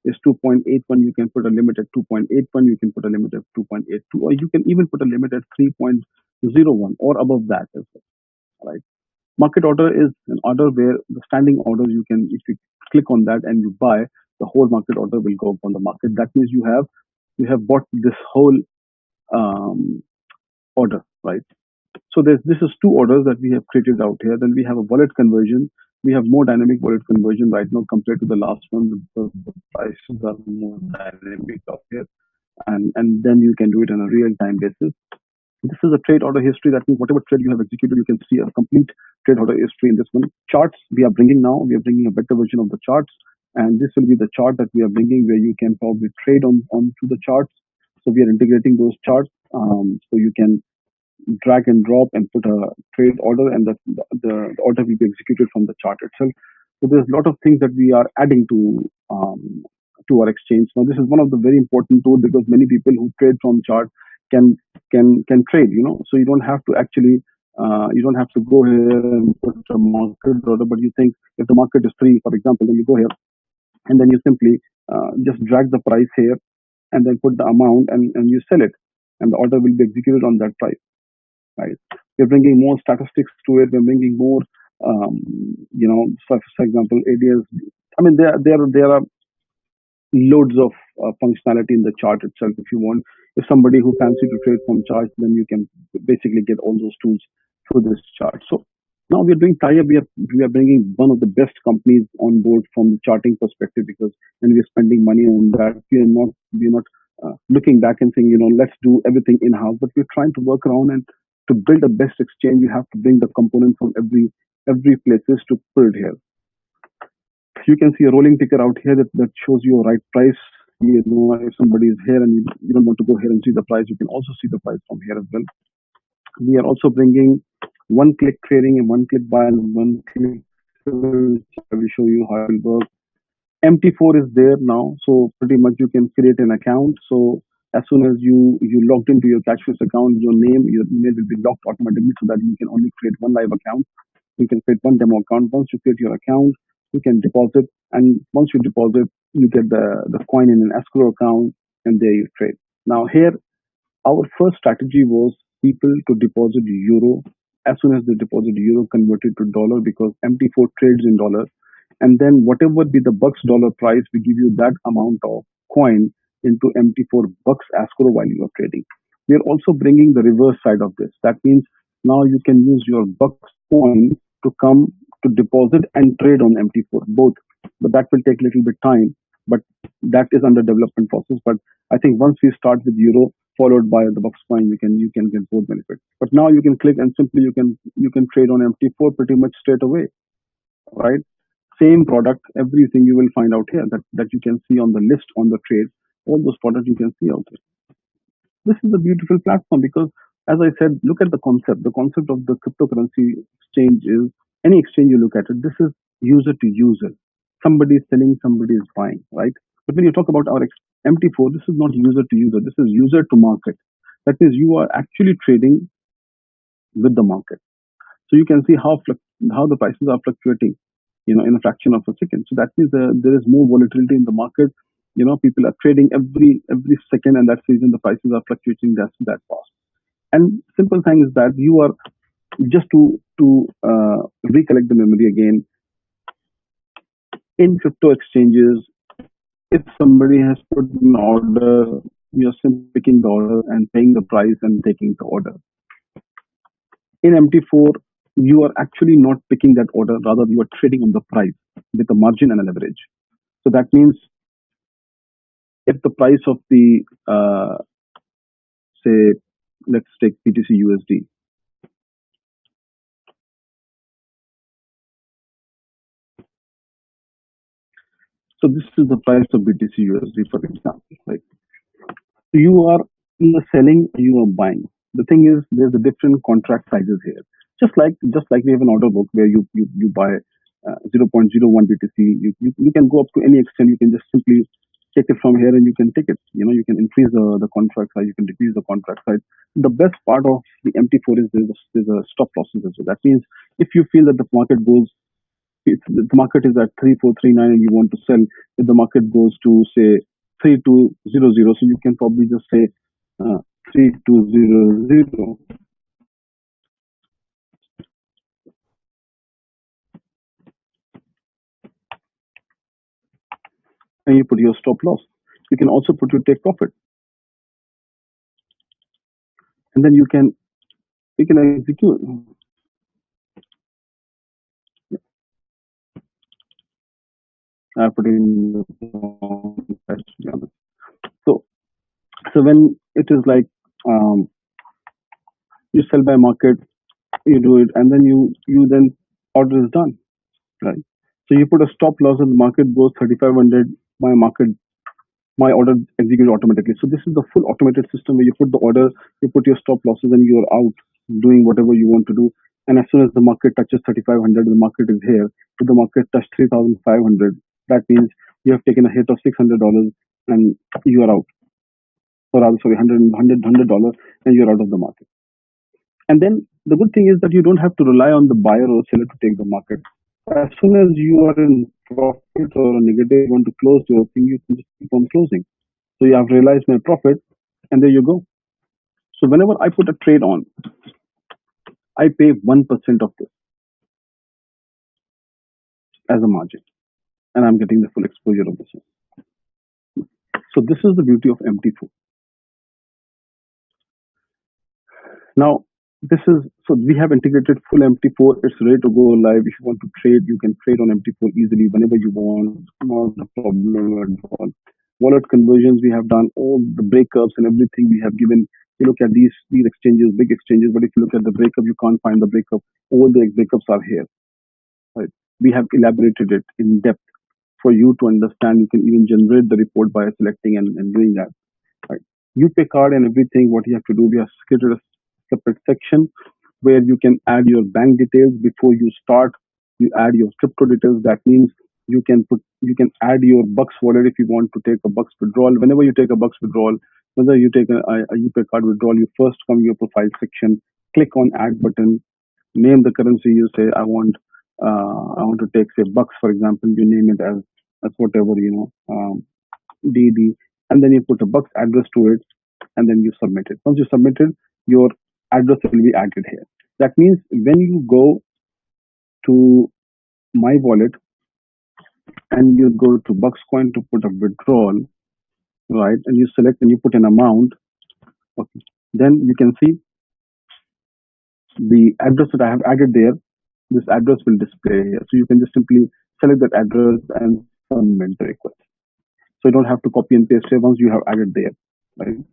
A: is 2.81, you can put a limit at 2.81, you can put a limit at 2.82, or you can even put a limit at 3.01 or above that as well, right? Market order is an order where the standing order, if you click on that and you buy, the whole market order will go up on the market. That means you have bought this whole um, order, right? So this is two orders that we have created out here. Then we have a wallet conversion. We have more dynamic wallet conversion right now compared to the last one. The prices are more dynamic out here, and then you can do it on a real time basis. This is a trade order history. That means whatever trade you have executed, you can see a complete trade order history in this one. Charts we are bringing now. We are bringing a better version of the charts, and this will be the chart that we are bringing where you can probably trade onto the charts. So we are integrating those charts, so you can drag and drop and put a trade order, and the order will be executed from the chart itself. So there's a lot of things that we are adding to our exchange. Now this is one of the very important tools because many people who trade from chart can can trade. So you don't have to actually you don't have to go here and put a market order, but you think if the market is 3, for example, then you go here and then you simply just drag the price here and then put the amount and you sell it, and the order will be executed on that price, right? We're bringing more statistics to it. We're bringing more, for example, ADS. I mean, there are loads of functionality in the chart itself. If you want, if somebody who fancy to trade from charts, then you can basically get all those tools through this chart. So now we are doing tie-up. We are bringing one of the best companies on board from the charting perspective, because when we are spending money on that, we are not looking back and saying, let's do everything in house. But we're trying to work around, and to build the best exchange, you have to bring the components from every places to build here. You can see a rolling ticker out here that shows you a right price. If somebody is here and you don't want to go here and see the price, you can also see the price from here as well. We are also bringing one-click trading and one-click buy and one-click. I will show you how it will work. MT4 is there now, so pretty much you can create an account. So as soon as you logged into your Cashflow account, your email will be locked automatically, so that you can only create one live account. You can create one demo account. Once you create your account, you can deposit, and once you deposit, you get the coin in an escrow account, and there you trade. Now here, our first strategy was people to deposit euro. As soon as they deposit euro, convert it to dollar, because MT4 trades in dollar, and then whatever be the bucks dollar price, we give you that amount of coin into MT4 bucks escrow while you are trading. We are also bringing the reverse side of this. That means now you can use your bucks coin to come to deposit and trade on MT4 both, but that will take a little bit time. But that is under development process. But I think once we start with euro followed by the Buxcoin, you can get both benefits. But now you can click and simply you can trade on MT4 pretty much straight away, right? Same product, everything you will find out here that you can see on the list on the trade. All those products you can see out there. This is a beautiful platform because, as I said, look at the concept. The concept of the cryptocurrency exchange is any exchange you look at it. This is user to user. Somebody is selling, somebody is buying, right? But when you talk about our MT4, this is not user to user. This is user to market. That means you are actually trading with the market. So you can see how the prices are fluctuating, in a fraction of a second. So that means there is more volatility in the market. People are trading every second, and that's the reason the prices are fluctuating that fast. And simple thing is that you are just to recollect the memory again. In crypto exchanges, if somebody has put an order, you're simply picking the order and paying the price and taking the order. In MT4, you are actually not picking that order, rather you are trading on the price with a margin and a leverage. So that means if the price of the say, let's take BTC USD. So this is the price of BTC USD, for example. Right? So you are either selling or you are buying. The thing is, there's a different contract sizes here. Just like we have an order book where you buy 0.01 BTC, you can go up to any extent. You can just simply take it from here and you can take it. You can increase the contract size, you can decrease the contract size. The best part of the MT4 is there's a stop losses as well. That means if you feel that the market goes, if the market is at 3439 and you want to sell, if the market goes to say 3200, so you can probably just say 3200 and you put your stop loss. You can also put your take profit, and then you can execute. I put in the wrong price, to be honest. So when it is like you sell by market, you do it, and then you then order is done, right? So you put a stop loss and the market goes 3500. My order executes automatically. So this is the full automated system where you put the order, you put your stop losses, and you're out doing whatever you want to do. And as soon as the market touches 3500, the market is here. If the market touched 3500, that means you have taken a hit of $600 and you are out. Or rather, sorry, $100, and you're out of the market. And then the good thing is that you don't have to rely on the buyer or seller to take the market. As soon as you are in profit or a negative, want to close your thing, you can just keep on closing. So you have realized my profit, and there you go. So whenever I put a trade on, I pay 1% of this as a margin, and I'm getting the full exposure of this one. So this is the beauty of MT4. Now, this is so we have integrated full MT4. It's ready to go live. If you want to trade, you can trade on MT4 easily whenever you want. Not a problem at all. Wallet conversions we have done, all the breakups and everything we have given. You look at these exchanges, big exchanges, but if you look at the breakup, you can't find the breakup. All the breakups are here. Right? We have elaborated it in depth for you to understand. You can even generate the report by selecting and doing that. Right? UPay card and everything. What you have to do, we have created a separate section where you can add your bank details before you start. You add your crypto details. That means you can add your Bucks wallet if you want to take a Bucks withdrawal. Whenever you take a Bucks withdrawal, whether you take a UPay card withdrawal, you first come your profile section, click on add button, name the currency. You say I want to take say Bucks, for example. You name it as whatever DD, and then you put a Bucks address to it, and then you submit it. Once you submit it, your address will be added here. That means when you go to my wallet and you go to Buxcoin to put a withdrawal, right, and you select and you put an amount, okay, then you can see the address that I have added there. This address will display here. So you can just simply select that address and submit the request. So you don't have to copy and paste here once you have added there, right?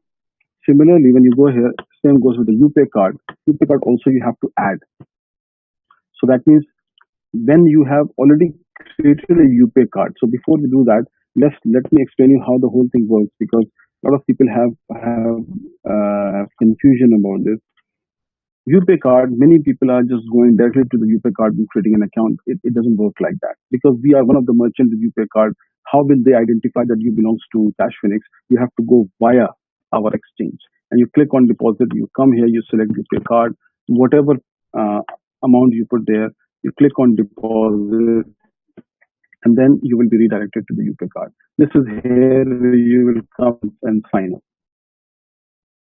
A: Similarly, when you go here, same goes with the UPay card. UPay card also you have to add. So that means when you have already created a UPay card. So before we do that, let me explain you how the whole thing works, because a lot of people have confusion about this. UPay card, many people are just going directly to the UPay card and creating an account. It doesn't work like that, because we are one of the merchants with UPay card. How will they identify that you belongs to Cash Phoenix? You have to go via our exchange, and you click on deposit. You come here, you select UPay card, whatever amount you put there, you click on deposit, and then you will be redirected to the UPay card. This is here where you will come and sign up.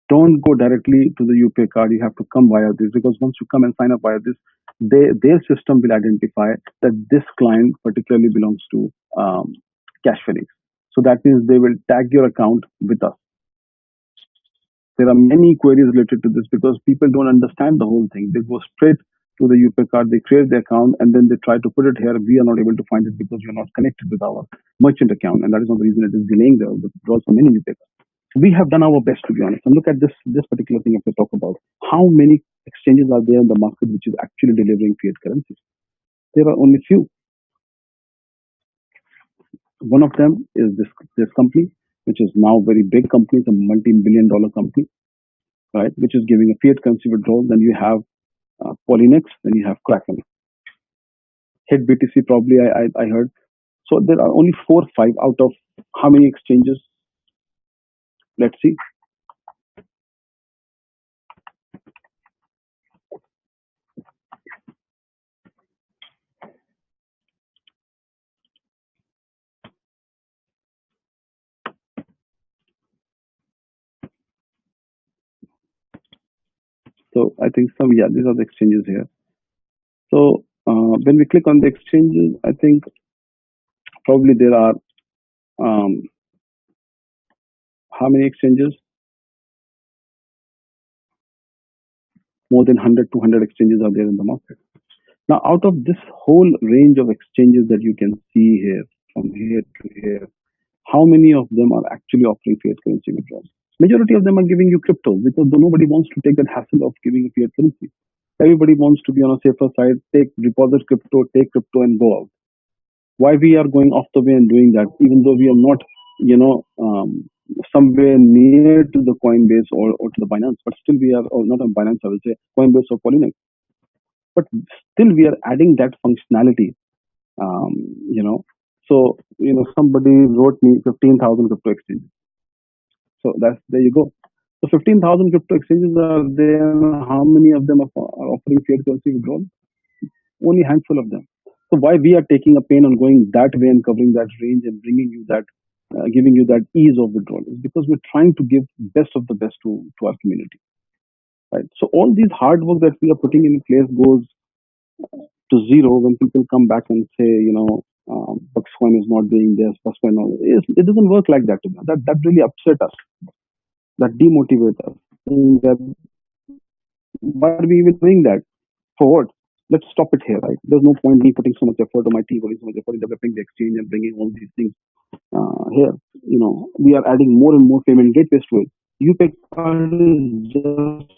A: Don't go directly to the UPay card. You have to come via this, because once you come and sign up via this, their system will identify that this client particularly belongs to Cash Phoenix. So that means they will tag your account with us. There are many queries related to this because people don't understand the whole thing. They go straight to the UPay card, they create the account, and then they try to put it here. We are not able to find it because you're not connected with our merchant account, and that is one of the reason it is delaying the withdrawals from many UPay cards. We have done our best, to be honest. And look at this particular thing if we talk about how many exchanges are there in the market which is actually delivering fiat currencies. There are only few. One of them is this company, which is now very big company, it's a multi-billion dollar company, right? Which is giving a fiat currency withdrawal. Then you have Polynex, then you have Kraken. Hit BTC probably I heard. So there are only 4 5 out of how many exchanges? Let's see. So I think these are the exchanges here. So when we click on the exchanges, I think probably there are um, how many exchanges? More than 100, 200 exchanges are there in the market. Now, out of this whole range of exchanges that you can see here, from here to here, how many of them are actually offering fiat currency withdrawals? Majority of them are giving you crypto because nobody wants to take that hassle of giving a fiat currency. Everybody wants to be on a safer side, take deposit crypto, take crypto and go out. Why we are going off the way and doing that, even though we are not, somewhere near to the Coinbase or to the Binance, but still we are, or not on Binance, I will say Coinbase or Polynex, but still we are adding that functionality. Um, you know, so somebody wrote me 15,000 crypto exchanges. So that's there you go. So 15,000 crypto exchanges are there. How many of them are offering fiat currency withdrawal? Only a handful of them. So why we are taking a pain on going that way and covering that range and bringing you that, giving you that ease of withdrawal is because we're trying to give best of the best to our community, right? So all these hard work that we are putting in place goes to zero when people come back and say, Buxcoin is not doing this, Buxcoin, it doesn't work like that. That really upset us. That demotivates us. That why are we even doing that? For what? Let's stop it here, right? There's no point me putting so much effort or my team putting so much effort in developing the exchange and bringing all these things here. We are adding more and more payment gateways to it. UPay card is just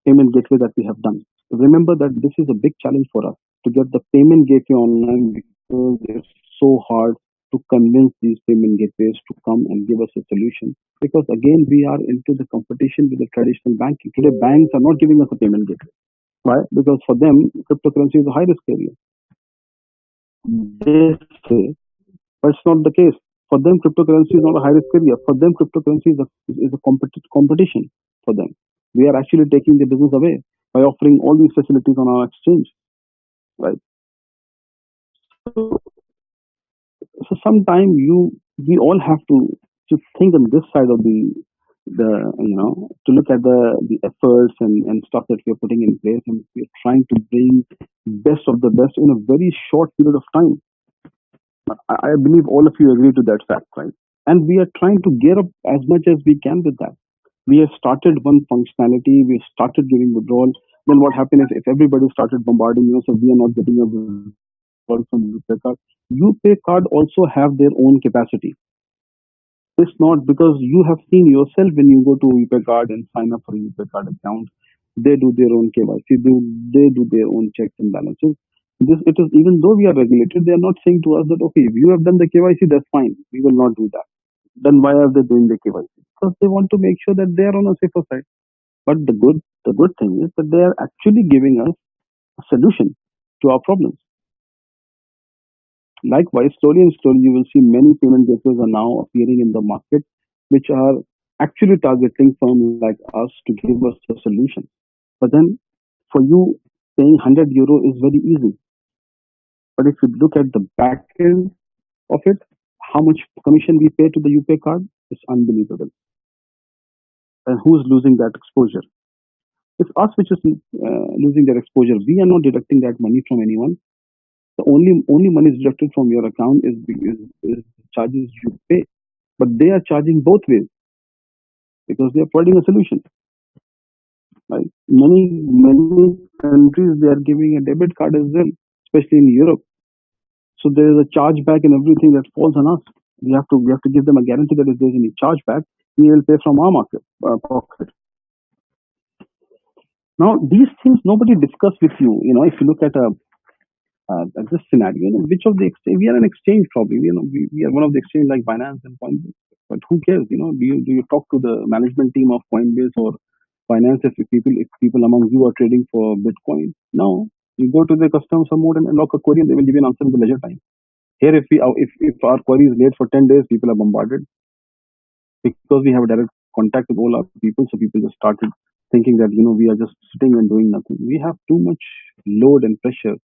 A: payment gateway that we have done. Remember that this is a big challenge for us to get the payment gateway online because it's so hard to convince these payment gateways to come and give us a solution. Because again, we are into the competition with the traditional banking. Today, banks are not giving us a payment gateway. Why? Because for them, cryptocurrency is a high risk area. They say, but it's not the case. For them, cryptocurrency is not a high risk area. For them, cryptocurrency is a competition for them. We are actually taking the business away by offering all these facilities on our exchange, right? So, so sometime we all have to think on this side of the to look at the efforts and stuff that we're putting in place, and we're trying to bring best of the best in a very short period of time. I believe all of you agree to that fact, right? And we are trying to gear up as much as we can with that. We have started one functionality, we have started giving withdrawal. Then what happened is if everybody started bombarding so we are not getting a withdrawal from UPay card. UPay card also have their own capacity. It's not because you have seen yourself when you go to UPay card and sign up for a UPay card account, they do their own KYC, they do their own checks and balances. It is even though we are regulated, they are not saying to us that okay, if you have done the KYC, that's fine. We will not do that. Then why are they doing the KYC? Because they want to make sure that they are on a safer side. But the good thing is that they are actually giving us a solution to our problems. Likewise, slowly and slowly, you will see many payment gateways are now appearing in the market, which are actually targeting firms like us to give us a solution. But then, for you, paying €100 is very easy. But if you look at the back end of it, how much commission we pay to the UPay card is unbelievable. And who's losing that exposure? It's us which is losing that exposure. We are not deducting that money from anyone. The only money is deducted from your account is charges you pay. But they are charging both ways because they are providing a solution. Right? Many countries they are giving a debit card as well, especially in Europe. So there is a chargeback and everything that falls on us. We have to give them a guarantee that if there's any chargeback, we will pay from our pocket. Now these things nobody discuss with you. If you look at this scenario, which of the exchange we are an exchange probably. We are one of the exchange like Binance and Coinbase. But who cares? Do you talk to the management team of Coinbase or Binance if people among you are trading for Bitcoin? No, you go to the customer support and unlock a query and they will give you an answer in the leisure time. Here, if our query is late for 10 days, people are bombarded because we have a direct contact with all our people. So people just started thinking that we are just sitting and doing nothing. We have too much load and pressure.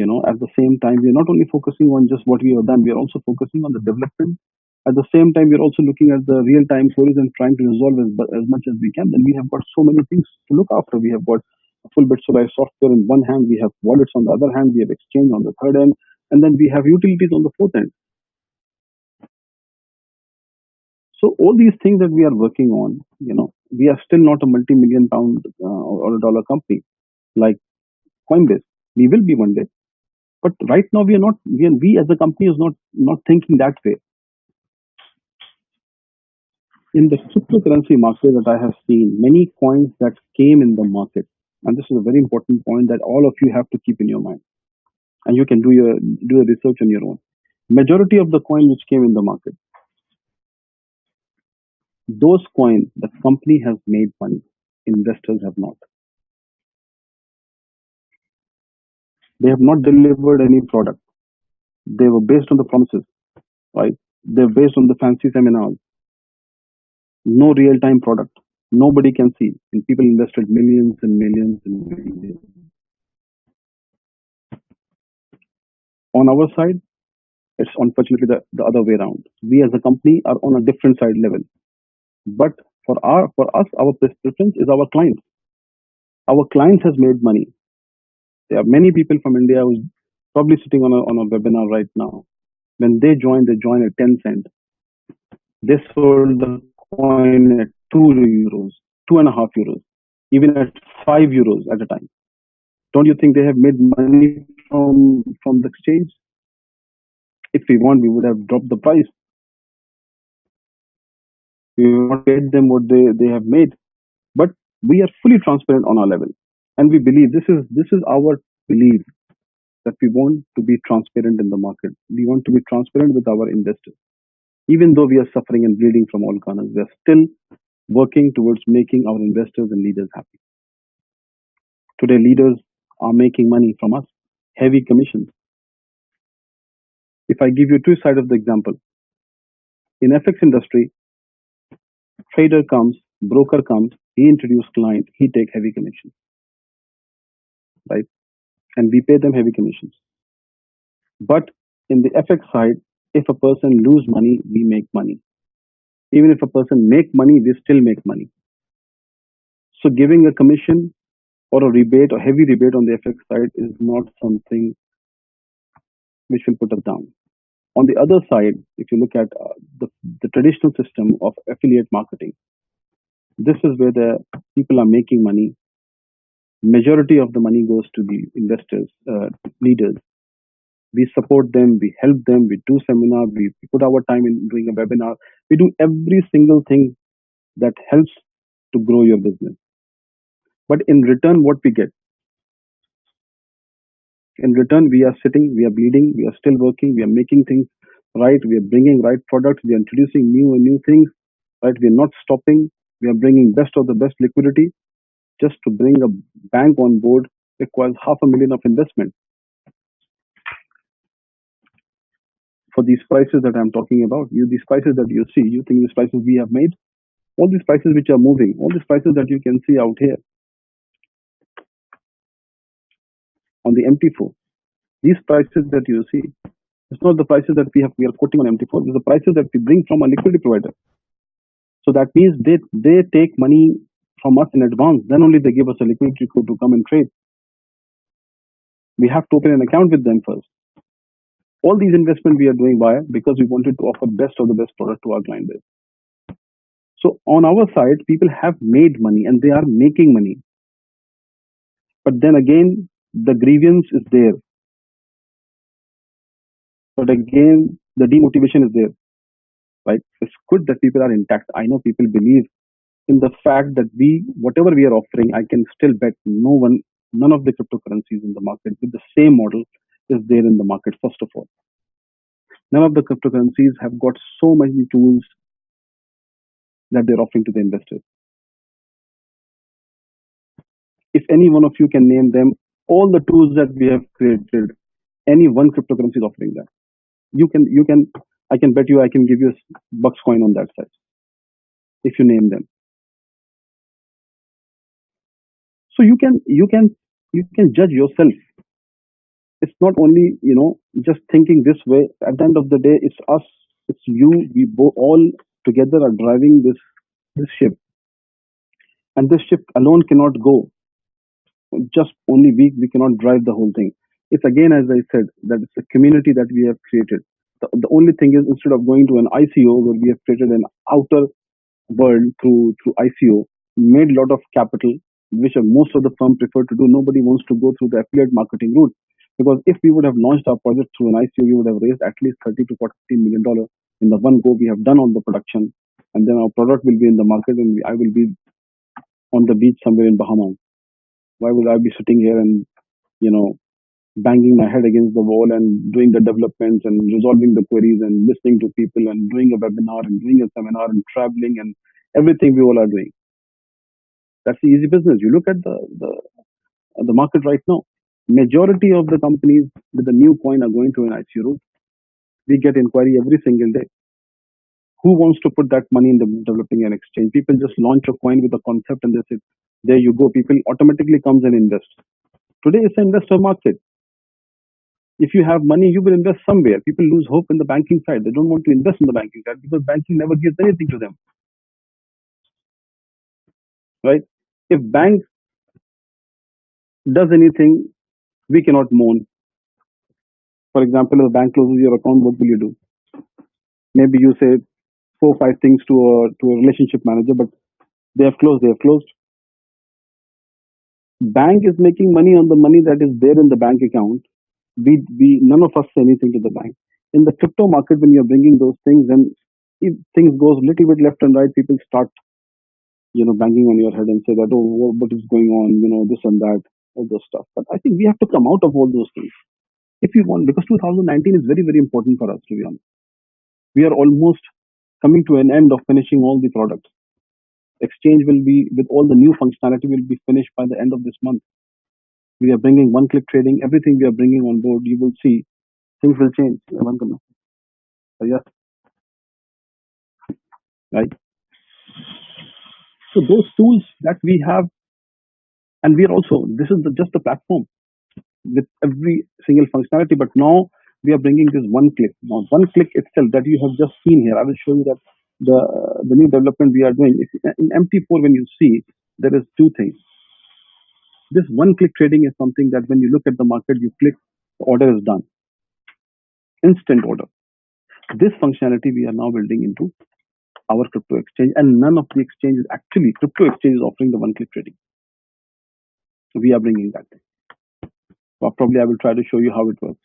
A: At the same time, we are not only focusing on just what we have done, we are also focusing on the development. At the same time, we are also looking at the real-time queries and trying to resolve as much as we can. Then we have got so many things to look after. We have got full bit Solar software in one hand, we have wallets on the other hand, we have exchange on the third end, and then we have utilities on the fourth end. So all these things that we are working on, we are still not a multi-million pound or a dollar company like Coinbase. We will be one day. But right now we are not. We as a company is not thinking that way. In the cryptocurrency market that I have seen, many coins that came in the market, and this is a very important point that all of you have to keep in your mind, and you can do a research on your own. Majority of the coin which came in the market, those coins the company has made money, investors have not. They have not delivered any product. They were based on the promises, right? They're based on the fancy seminars. No real-time product. Nobody can see. And people invested millions and millions and millions. On our side, it's unfortunately the other way around. We as a company are on a different side level. But for us, our preference is our clients. Our clients has made money. There are many people from India who's probably sitting on a webinar right now. When they join at 10 cents. They sold the coin at 2 euros, 2.5 euros, even at 5 euros at a time. Don't you think they have made money from the exchange? If we want, we would have dropped the price. We would not paid them what they have made. But we are fully transparent on our level. And we believe this is our belief that we want to be transparent in the market. We want to be transparent with our investors. Even though we are suffering and bleeding from all corners, we are still working towards making our investors and leaders happy. Today, leaders are making money from us, heavy commissions. If I give you two sides of the example, in FX industry, trader comes, broker comes, he introduces client, he take heavy commissions, right? And we pay them heavy commissions. But in the FX side, if a person lose money, we make money. Even if a person make money, we still make money. So giving a commission or a rebate or heavy rebate on the FX side is not something which will put us down. On the other side, if you look at the traditional system of affiliate marketing, this is where the people are making money. Majority of the money goes to the investors, leaders. We support them, we help them, we do seminar, we put our time in doing a webinar. We do every single thing that helps to grow your business. But in return, what we get? In return, we are sitting, we are bleeding, we are still working, we are making things right, we are bringing right products, we are introducing new things, right? We are not stopping, we are bringing best of the best liquidity. Just to bring a bank on board requires $500,000 of investment. For these prices that I'm talking about, these prices that you see, you think these prices we have made? All these prices which are moving, all these prices that you can see out here on the MT4, these prices that you see, it's not the prices that we are quoting on MT4, these are the prices that we bring from a liquidity provider. So that means they take money from us in advance, then only they give us a liquidity code to come and trade. We have to open an account with them first. All these investment we are doing why? Because we wanted to offer best of the best product to our client base. So on our side, people have made money and they are making money. But then again, the grievance is there. But again, the demotivation is there. Right? It's good that people are intact. I know people believe in the fact that whatever we are offering, I can still bet none of the cryptocurrencies in the market with the same model is there in the market. First of all, none of the cryptocurrencies have got so many tools that they're offering to the investors. If any one of you can name them, all the tools that we have created, any one cryptocurrency is offering that. I can bet you I can give you bucks coin on that side if you name them. So you can judge yourself. It's not only just thinking this way. At the end of the day, it's us, it's you. We both all together are driving this ship, and this ship alone cannot go. Just only we cannot drive the whole thing. It's again, as I said, that it's a community that we have created. The only thing is, instead of going to an ICO where we have created an outer world through ICO, made a lot of capital, which most of the firm prefer to do. Nobody wants to go through the affiliate marketing route, because if we would have launched our project through an ICO, we would have raised at least 30 to 40 million dollar in the one go we have done on the production, and then our product will be in the market, and I will be on the beach somewhere in Bahamas. Why would I be sitting here and you know banging my head against the wall and doing the developments and resolving the queries and listening to people and doing a webinar and doing a seminar and traveling and everything we all are doing? That's the easy business. You look at the market right now. Majority of the companies with the new coin are going to an ICO route. We get inquiry every single day. Who wants to put that money in the developing an exchange? People just launch a coin with a concept and they say, there you go. People automatically comes and invest. Today it's an investor market. If you have money, you will invest somewhere. People lose hope in the banking side. They don't want to invest in the banking side because banking never gives anything to them. Right? If bank does anything, we cannot moan. For example, if the bank closes your account, what will you do? Maybe you say 4 or 5 things to a relationship manager, but they have closed. They have closed. Bank is making money on the money that is there in the bank account. We none of us say anything to the bank. In the crypto market, when you're bringing those things, then if things goes a little bit left and right, people start banging on your head and say that, oh, what is going on, this and that, all those stuff. But I think we have to come out of all those things if we want, because 2019 is very, very important for us, to be honest. We are almost coming to an end of finishing all the products. Exchange will be, with all the new functionality, will be finished by the end of this month. We are bringing one-click trading. Everything we are bringing on board, you will see things will change. Yeah, right. So those tools that we have, and we are also, this is just the platform with every single functionality. But now we are bringing this one click. Now, one click itself that you have just seen here, I will show you that the new development we are doing. In MT4, when you see, there is two things. This one click trading is something that when you look at the market, you click, the order is done. Instant order. This functionality we are now building into our crypto exchange, and none of the exchanges, actually crypto exchange, is offering the one click trading. So we are bringing that thing. Well, probably I will try to show you how it works.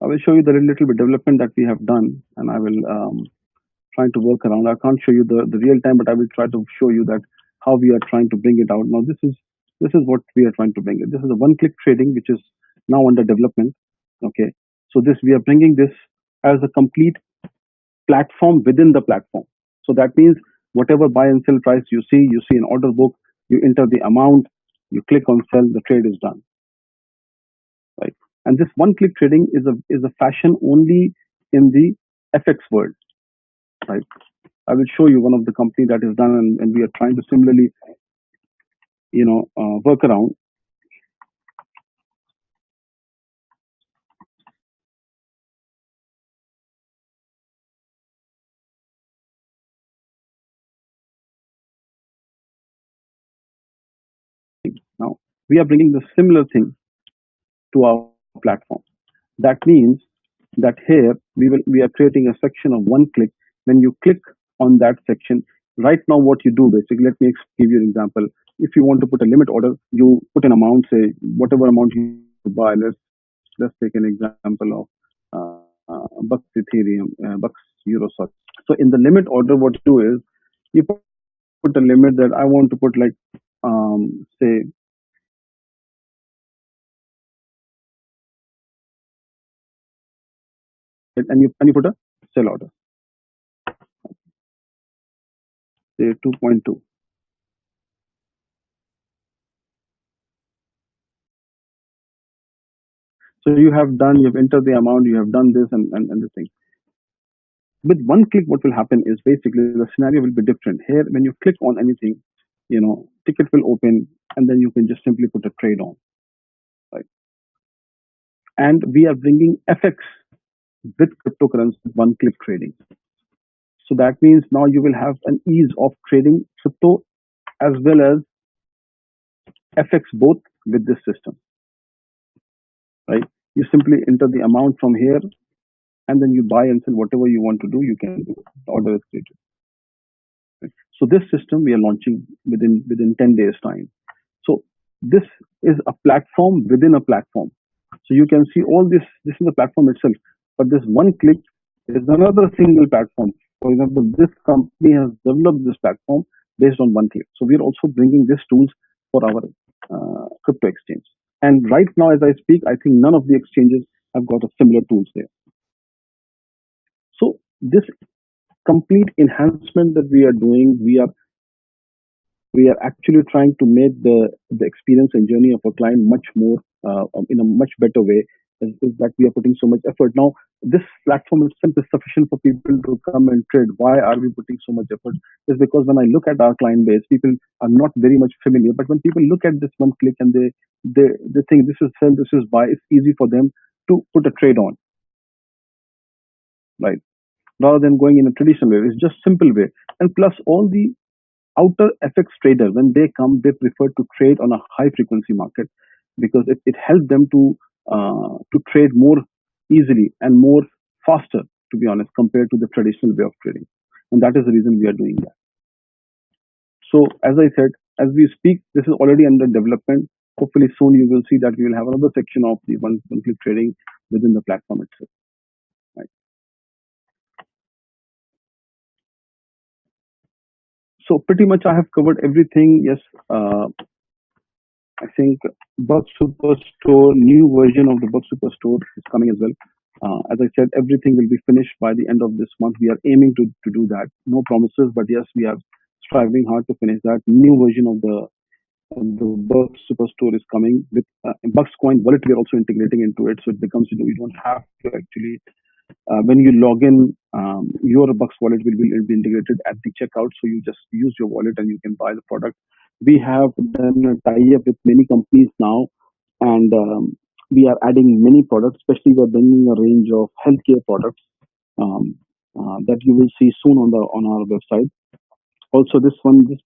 A: I will show you the little bit development that we have done, and I will try to work around. I can't show you the real time, but I will try to show you that how we are trying to bring it out. Now, this is what we are trying to bring it. This is a one-click trading, which is now under development. Okay, so we are bringing this as a complete platform within the platform. So that means whatever buy and sell price you see an order book, you enter the amount, you click on sell, the trade is done. Right? And this one-click trading is a fashion only in the FX world. Right? I will show you one of the company that is done, and we are trying to similarly. workaround. Now we are bringing the similar thing to our platform. That means that here we are creating a section of one click. When you click on that section, right now what you do basically, let me give you an example. If you want to put a limit order, you put an amount, say whatever amount you buy. Let's take an example of bucks Ethereum, bucks euro. Sorry. So in the limit order, what you do is you put a limit that I want to put like say, and you put a sell order, say 2.2. So you've entered the amount, you have done this and the thing. With one click, what will happen is basically the scenario will be different. Here, when you click on anything, ticket will open, and then you can just simply put a trade on, right? And we are bringing FX with cryptocurrency one click trading. So that means now you will have an ease of trading crypto as well as FX both with this system, right? You simply enter the amount from here, and then you buy and sell whatever you want to do. You can do. The order is created. Right? So this system we are launching within 10 days time. So this is a platform within a platform. So you can see all this. This is the platform itself, but this one click is another single platform. For example, this company has developed this platform based on one click. So we are also bringing these tools for our crypto exchange. And right now, as I speak, I think none of the exchanges have got a similar tools there. So this complete enhancement that we are doing, we are actually trying to make the experience and journey of a client much more in a much better way. Is that we are putting so much effort now. This platform is simply sufficient for people to come and trade. Why are we putting so much effort? Is because when I look at our client base, people are not very much familiar. But when people look at this one click and they think this is sell, this is buy, it's easy for them to put a trade on, right? Rather than going in a traditional way, it's just simple way. And plus all the outer FX trader, when they come, they prefer to trade on a high frequency market because it helps them to trade more easily and more faster, to be honest, compared to the traditional way of trading. And that is the reason we are doing that. So as I said, as we speak, this is already under development. Hopefully soon you will see that we will have another section of the one click trading within the platform itself. Right. So pretty much I have covered everything. Yes, I think Bug Superstore, new version of the Bug Superstore is coming as well. As I said, everything will be finished by the end of this month. We are aiming to do that. No promises, but yes, we are striving hard to finish that. New version of the Bug Superstore is coming with Buxcoin wallet. We are also integrating into it, so it becomes you don't have to actually when you log in, your Bucks wallet will be integrated at the checkout. So you just use your wallet and you can buy the product. We have done a tie-up with many companies now, and we are adding many products. Especially, we are bringing a range of healthcare products that you will see soon on our website. Also, this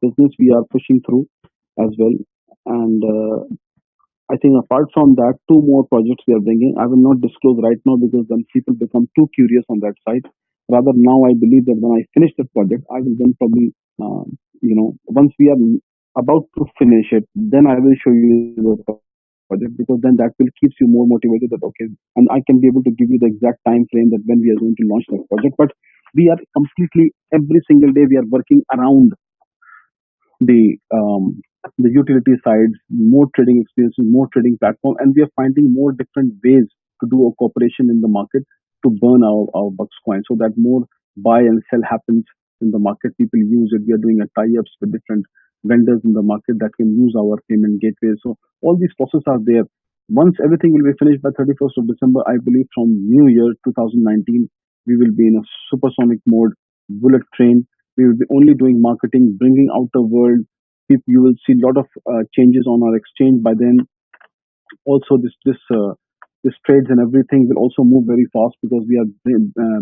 A: business we are pushing through as well, and I think apart from that, two more projects we are bringing. I will not disclose right now because then people become too curious on that side. Rather, now I believe that when I finish the project, I will then probably, once we are about to finish it, then I will show you the project because then that will keeps you more motivated that okay, and I can be able to give you the exact time frame that when we are going to launch that project. But we are completely every single day we are working around the um, the utility sides, more trading experiences, more trading platform, and we are finding more different ways to do a cooperation in the market to burn our bucks coin so that more buy and sell happens in the market. People use it. We are doing a tie-ups with different vendors in the market that can use our payment gateway. So all these processes are there. Once everything will be finished by 31st of December, I believe from New Year 2019, we will be in a supersonic mode, bullet train. We will be only doing marketing, bringing out the world You will see a lot of changes on our exchange by then. Also, this trades and everything will also move very fast because we are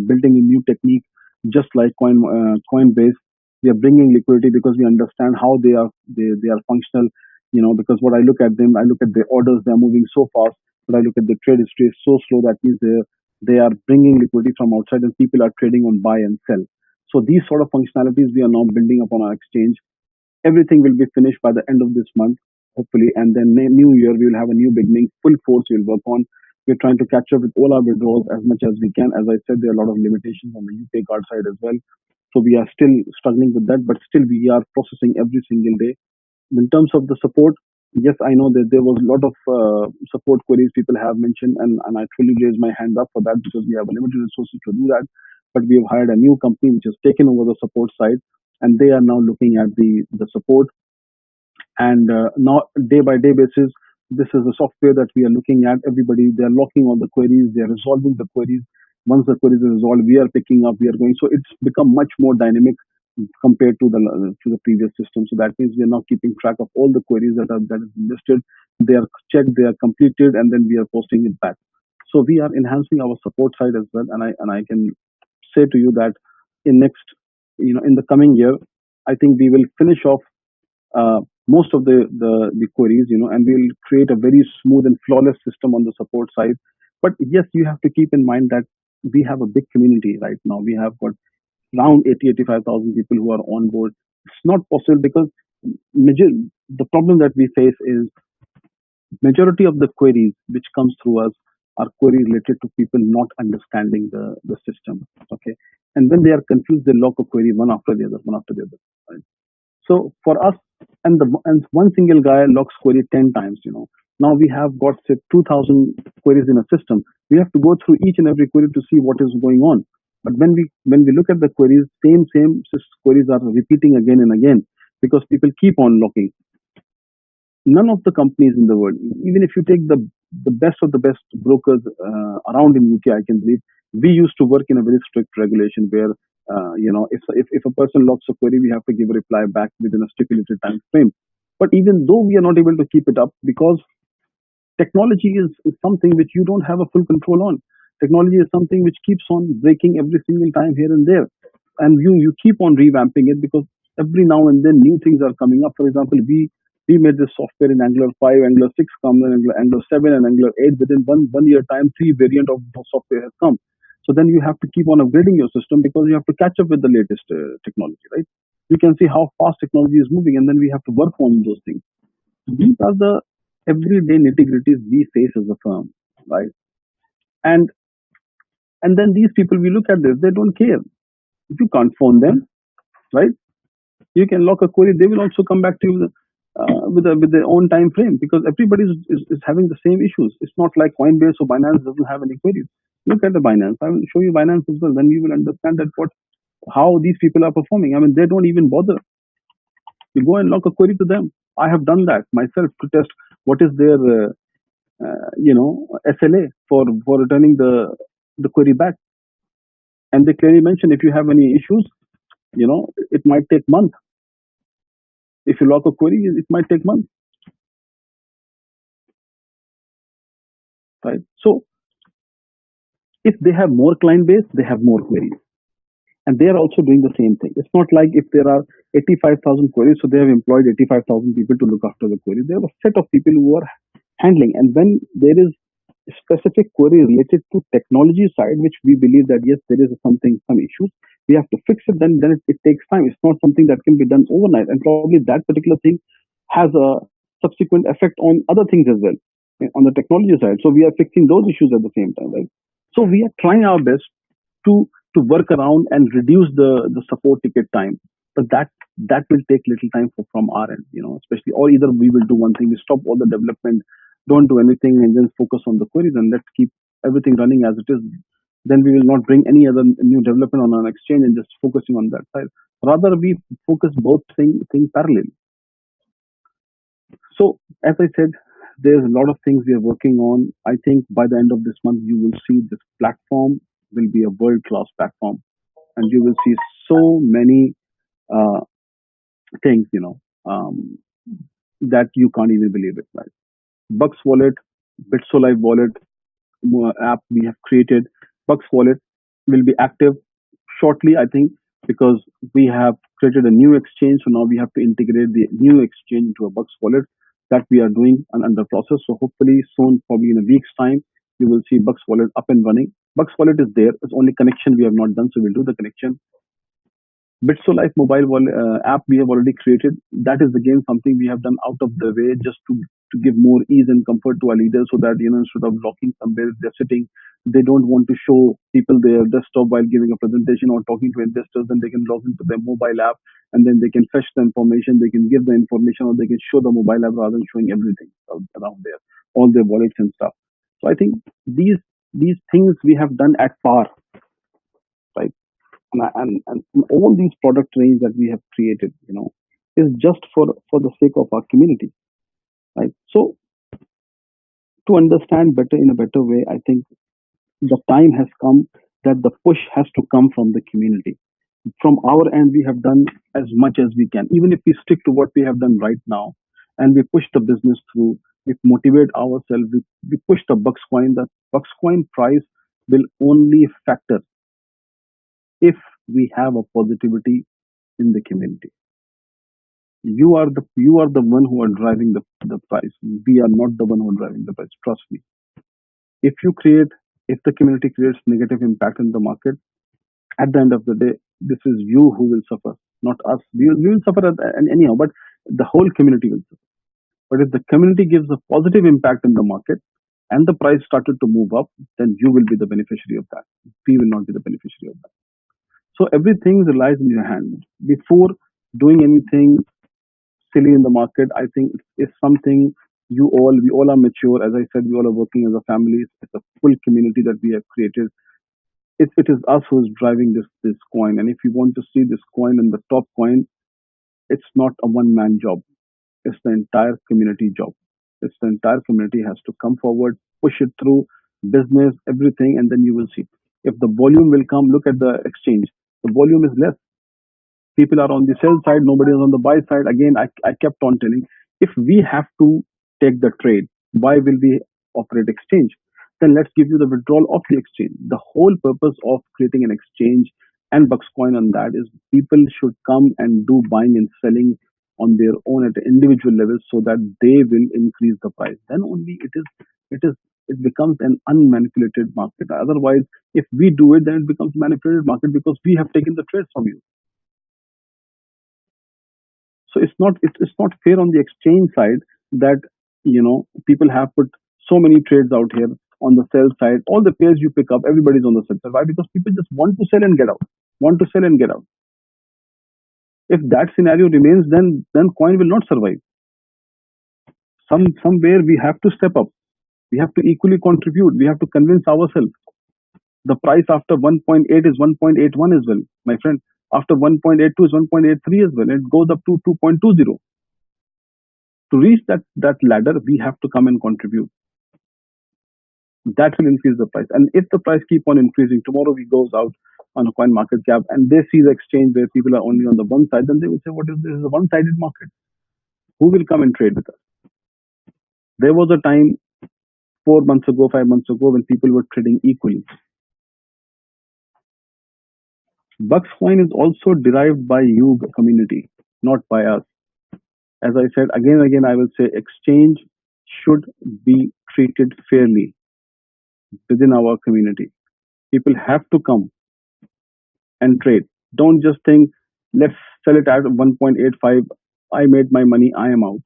A: building a new technique, just like Coinbase. We are bringing liquidity because we understand how they are functional. Because what I look at them, I look at the orders, they are moving so fast, but I look at the trade history is so slow. That means they are bringing liquidity from outside and people are trading on buy and sell. So these sort of functionalities we are now building upon our exchange. Everything will be finished by the end of this month, hopefully, and then new year we will have a new beginning. Full force we'll work on. We're trying to catch up with all our withdrawals as much as we can. As I said, there are a lot of limitations on the UK card side as well. So we are still struggling with that, but still we are processing every single day. In terms of the support, yes, I know that there was a lot of support queries people have mentioned, and I truly raise my hand up for that because we have limited resources to do that. But we have hired a new company which has taken over the support side, and they are now looking at the support. And now, day by day basis, this is the software that we are looking at. Everybody, they are locking all the queries, they are resolving the queries. Once the queries are resolved, we are picking up, we are going. So it's become much more dynamic compared to the previous system. So that means we are now keeping track of all the queries that is listed. They are checked, they are completed, and then we are posting it back. So we are enhancing our support side as well. And I can say to you that in next, in the coming year, I think we will finish off most of the queries, and we'll create a very smooth and flawless system on the support side. But yes, you have to keep in mind that we have a big community right now. We have got around 85,000 people who are on board. It's not possible because major, the problem that we face is majority of the queries which comes through us are queries related to people not understanding the system. Okay. And when they are confused, they lock a query one after the other, one after the other. Right? So for us, and one single guy locks query 10 times. Now we have got say 2,000 queries in a system. We have to go through each and every query to see what is going on. But when we look at the queries, same queries are repeating again and again because people keep on locking. None of the companies in the world, even if you take the best of the best brokers around in UK, I can believe we used to work in a very strict regulation where if a person locks a query, we have to give a reply back within a stipulated time frame. But even though we are not able to keep it up because technology is something which you don't have a full control on. Technology is something which keeps on breaking every single time here and there, and you keep on revamping it because every now and then new things are coming up. For example, we made this software in Angular 5, Angular 6 come, Angular 7, and Angular 8. Within one year time, three variant of the software has come. So then you have to keep on upgrading your system because you have to catch up with the latest technology, right? You can see how fast technology is moving, and then we have to work on those things. These are the everyday nitty-gritties we face as a firm, right? And and then these people, we look at this, they don't care. If you can't phone them, right? You can lock a query, they will also come back to you with their own time frame because everybody is having the same issues. It's not like Coinbase or Binance doesn't have any queries. Look at the Binance. I will show you Binance as well. Then you will understand that how these people are performing. I mean, they don't even bother. You go and lock a query to them. I have done that myself to test what is their SLA for returning the query back. And they clearly mention if you have any issues, it might take months. If you lock a query, it might take months, right? So if they have more client base, they have more queries. And they are also doing the same thing. It's not like if there are 85,000 queries, so they have employed 85,000 people to look after the query. They have a set of people who are handling. And when there is a specific query related to technology side, which we believe that yes, there is some issues, we have to fix it, then it takes time. It's not something that can be done overnight. And probably that particular thing has a subsequent effect on other things as well on the technology side. So we are fixing those issues at the same time, right? So we are trying our best to work around and reduce the support ticket time. But that will take little time from our end, especially, or either we will do one thing, we stop all the development, don't do anything, and then focus on the queries and let's keep everything running as it is. Then we will not bring any other new development on an exchange and just focusing on that side. Rather, we focus both things parallel. So, as I said, there's a lot of things we are working on. I think by the end of this month, you will see this platform will be a world-class platform, and you will see so many uh, things. um, that you can't even believe it. Right? Bucks Wallet, BitSolive Wallet app we have created. Bucks Wallet will be active shortly, I think, because we have created a new exchange. So now we have to integrate the new exchange into a Bucks Wallet that we are doing and under process. So hopefully soon, probably in a week's time, you will see Bucks Wallet up and running. Bucks Wallet is there. It's only connection we have not done, so we'll do the connection. BitSolive mobile wallet, app we have already created. That is again something we have done out of the way just to give more ease and comfort to our leaders so that instead of locking somewhere they're sitting, they don't want to show people their desktop while giving a presentation or talking to investors, then they can log into their mobile app and then they can fetch the information, they can give the information or they can show the mobile app rather than showing everything around there, all their wallets and stuff. So I think these things we have done at par, right? And all these product range that we have created, is just for the sake of our community, right? So to understand better in a better way, I think the time has come that the push has to come from the community. From our end, we have done as much as we can, even if we stick to what we have done right now, and we push the business through. We motivate ourselves. We push the Bucks coin. The Bucks coin price will only factor if we have a positivity in the community. You are the one who are driving the price. We are not the one who are driving the price. Trust me. If you create, if the community creates negative impact in the market, at the end of the day, this is you who will suffer, not us. We will suffer anyhow, but the whole community will suffer. But if the community gives a positive impact in the market and the price started to move up, then you will be the beneficiary of that. We will not be the beneficiary of that. So everything relies in your hand. Before doing anything silly in the market, I think it's something we all are mature. As I said, we all are working as a family. It's a full community that we have created. It is us who is driving this coin. And if you want to see this coin in the top coin, it's not a one man job. It's the entire community job. It's the entire community has to come forward, push it through business, everything, and then you will see. If the volume will come, look at the exchange. The volume is less. People are on the sell side, nobody is on the buy side. Again, I kept on telling, if we have to take the trade, why will we operate exchange? Then let's give you the withdrawal of the exchange. The whole purpose of creating an exchange and Buxcoin on that is people should come and do buying and selling on their own at an individual level so that they will increase the price. Then only it becomes an unmanipulated market. Otherwise, if we do it, then it becomes manipulated market because we have taken the trades from you. So it's not fair on the exchange side that people have put so many trades out here on the sell side. All the pairs you pick up, everybody's on the sell side. Why? Because people just want to sell and get out. Want to sell and get out. If that scenario remains, then coin will not survive. Somewhere we have to step up. We have to equally contribute. We have to convince ourselves. The price after 1.8 is 1.81 as well, my friend. After 1.82 is 1.83 as well. It goes up to 2.20. To reach that ladder, we have to come and contribute. That will increase the price. And if the price keep on increasing, tomorrow we goes out on a coin market cap and they see the exchange where people are only on the one side, then they will say, what is this? This is a one-sided market. Who will come and trade with us? There was a time 4 months ago, 5 months ago, when people were trading equally. Bucks coin is also derived by you, the community, not by us. As I said, again and again, I will say exchange should be treated fairly within our community. People have to come and trade. Don't just think, let's sell it at 1.85. I made my money, I am out.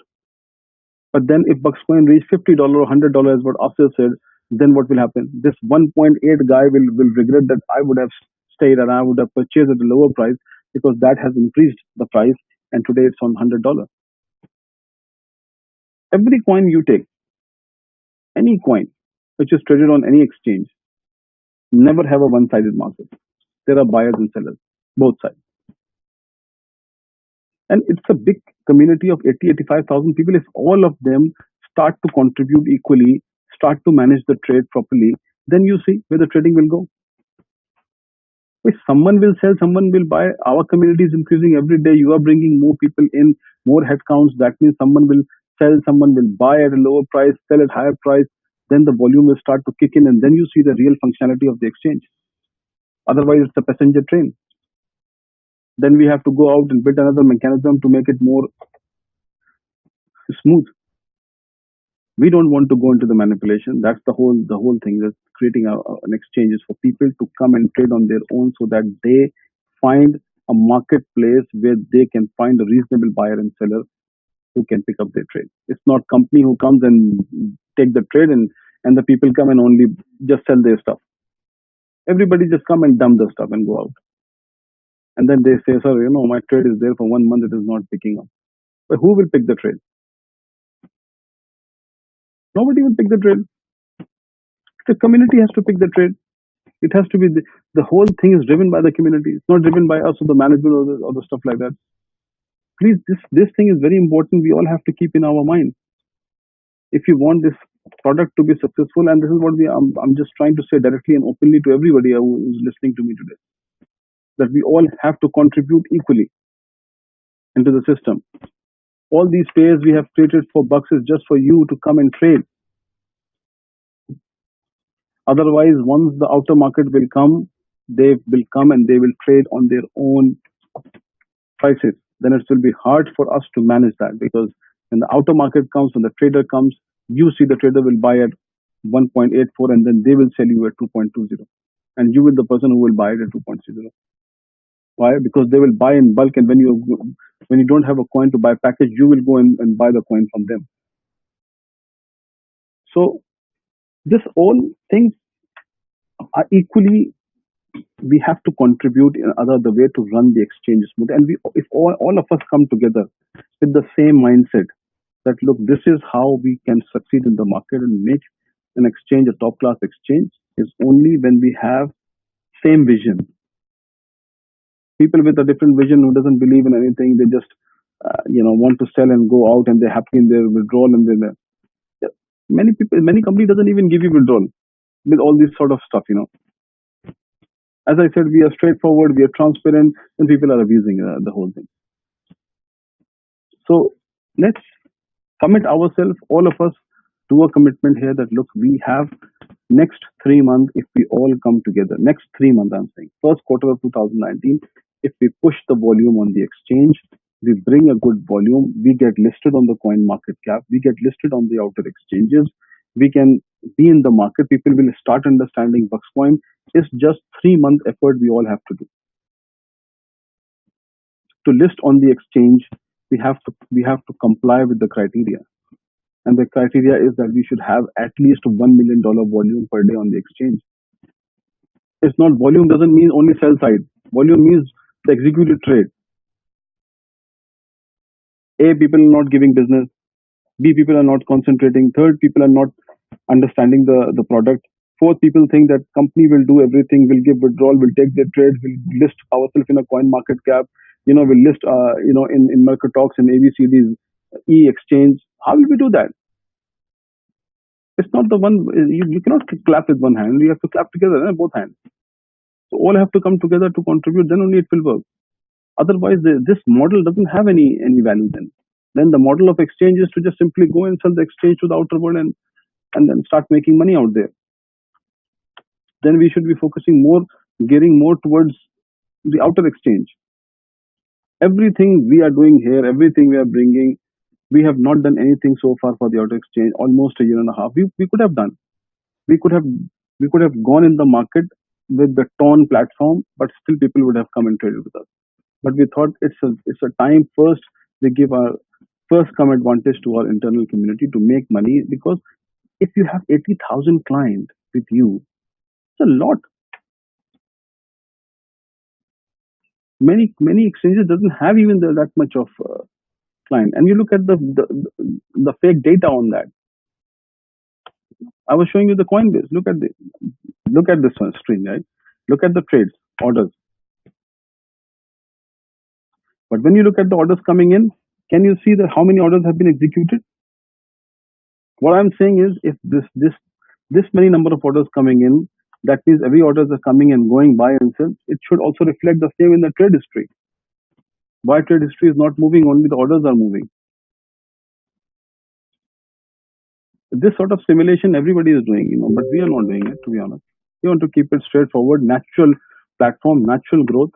A: But then if Buxcoin reach $50 or $100, what Asir said, then what will happen? This 1.8 guy will regret that I would have stayed and I would have purchased at a lower price because that has increased the price and today it's on $100. Every coin you take, any coin which is traded on any exchange, never have a one-sided market. There are buyers and sellers, both sides. And it's a big community of 80, 85,000 people. If all of them start to contribute equally, start to manage the trade properly, then you see where the trading will go. If someone will sell, someone will buy. Our community is increasing every day. You are bringing more people in. More headcounts, that means someone will sell, someone will buy at a lower price, sell at higher price. Then the volume will start to kick in, and then you see the real functionality of the exchange. Otherwise, it's a passenger train. Then we have to go out and build another mechanism to make it more smooth. We don't want to go into the manipulation. That's the whole thing. That's creating an exchange is for people to come and trade on their own, so that they find a marketplace where they can find a reasonable buyer and seller who can pick up their trade. It's not company who comes and take the trade, and the people come and only just sell their stuff. Everybody just come and dump the stuff and go out. And then they say, sir, my trade is there for 1 month, it is not picking up. But who will pick the trade? Nobody will pick the trade. The community has to pick the trade. It has to be the whole thing is driven by the community. It's not driven by us or the management or the stuff like that. Please, this thing is very important. We all have to keep in our mind. If you want this product to be successful, and this is what I'm just trying to say directly and openly to everybody who is listening to me today, that we all have to contribute equally into the system. All these pairs we have created for Bucks is just for you to come and trade. Otherwise, once the outer market will come, they will come and they will trade on their own prices. Then it will be hard for us to manage that, because when the outer market comes, when the trader comes, you see the trader will buy at 1.84 and then they will sell you at 2.20. And you will the person who will buy it at 2.0. Why? Because they will buy in bulk, and when you don't have a coin to buy package, you will go and buy the coin from them. So this all things are equally, we have to contribute in the way to run the exchange smooth. And if all of us come together with the same mindset that look, this is how we can succeed in the market and make an exchange a top class exchange, is only when we have same vision. People with a different vision who doesn't believe in anything, they just want to sell and go out, and they're happy in their withdrawal, and then many companies doesn't even give you withdrawal with all this sort of stuff. As I said, we are straightforward, we are transparent, and people are abusing the whole thing. So let's commit ourselves, all of us, to a commitment here that look, we have next 3 months, if we all come together, next 3 months, I'm saying, first quarter of 2019, if we push the volume on the exchange, we bring a good volume, we get listed on the coin market cap, we get listed on the outer exchanges, we can be in the market, people will start understanding Buxcoin. It's just 3 month effort we all have to do. To list on the exchange, we have to comply with the criteria. And the criteria is that we should have at least $1 million volume per day on the exchange. It's not, volume doesn't mean only sell side. Volume means the executed trade. A, people are not giving business. B, people are not concentrating. Third, people are not understanding the product. Fourth, people think that company will do everything, will give withdrawal, will take their trades, will list ourselves in a coin market cap, will list, in Market Talks and ABCD's e-exchange. How will we do that? It's not the one, you cannot clap with one hand, you have to clap together, both hands. So all have to come together to contribute, then only it will work. Otherwise, this model doesn't have any value then. Then the model of exchange is to just simply go and sell the exchange to the outer world and then start making money out there. Then we should be focusing more, gearing more towards the outer exchange. Everything we are doing here, everything we are bringing, we have not done anything so far for the outer exchange, almost a year and a half. We could have done. We could have gone in the market with the Tone platform, but still people would have come and traded with us. But we thought it's a time first we give our first come advantage to our internal community to make money, because if you have 80,000 clients with you, it's a lot. Many exchanges doesn't have even that much of client, and you look at the fake data on that. I was showing you the Coinbase. Look at this one string, right? Look at the trades, orders. But when you look at the orders coming in, can you see that how many orders have been executed? What I'm saying is, if this many number of orders coming in, that means every orders are coming and going, buy and sell. It should also reflect the same in the trade history. Why trade history is not moving? Only the orders are moving. This sort of simulation everybody is doing, but we are not doing it, to be honest. We want to keep it straightforward, natural platform, natural growth.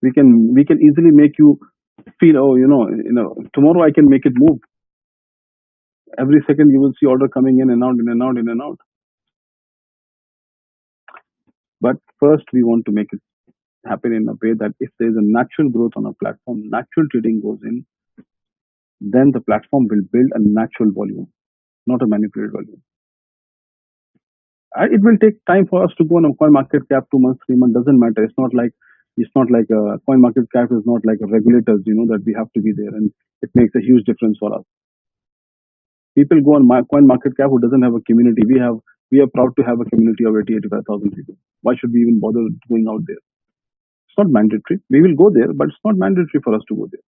A: We can easily make you feel, oh, tomorrow I can make it move. Every second you will see order coming in and out, in and out, in and out. But first we want to make it happen in a way that if there is a natural growth on a platform, natural trading goes in, then the platform will build a natural volume, not a manipulated volume. It will take time for us to go on a coin market cap, 2 months, 3 months, doesn't matter. It's not like a coin market cap is not like a regulators, that we have to be there, and it makes a huge difference for us. People go on coin market cap who doesn't have a community. We are proud to have a community of 85,000 people. Why should we even bother going out there? It's not mandatory. We will go there, but it's not mandatory for us to go there.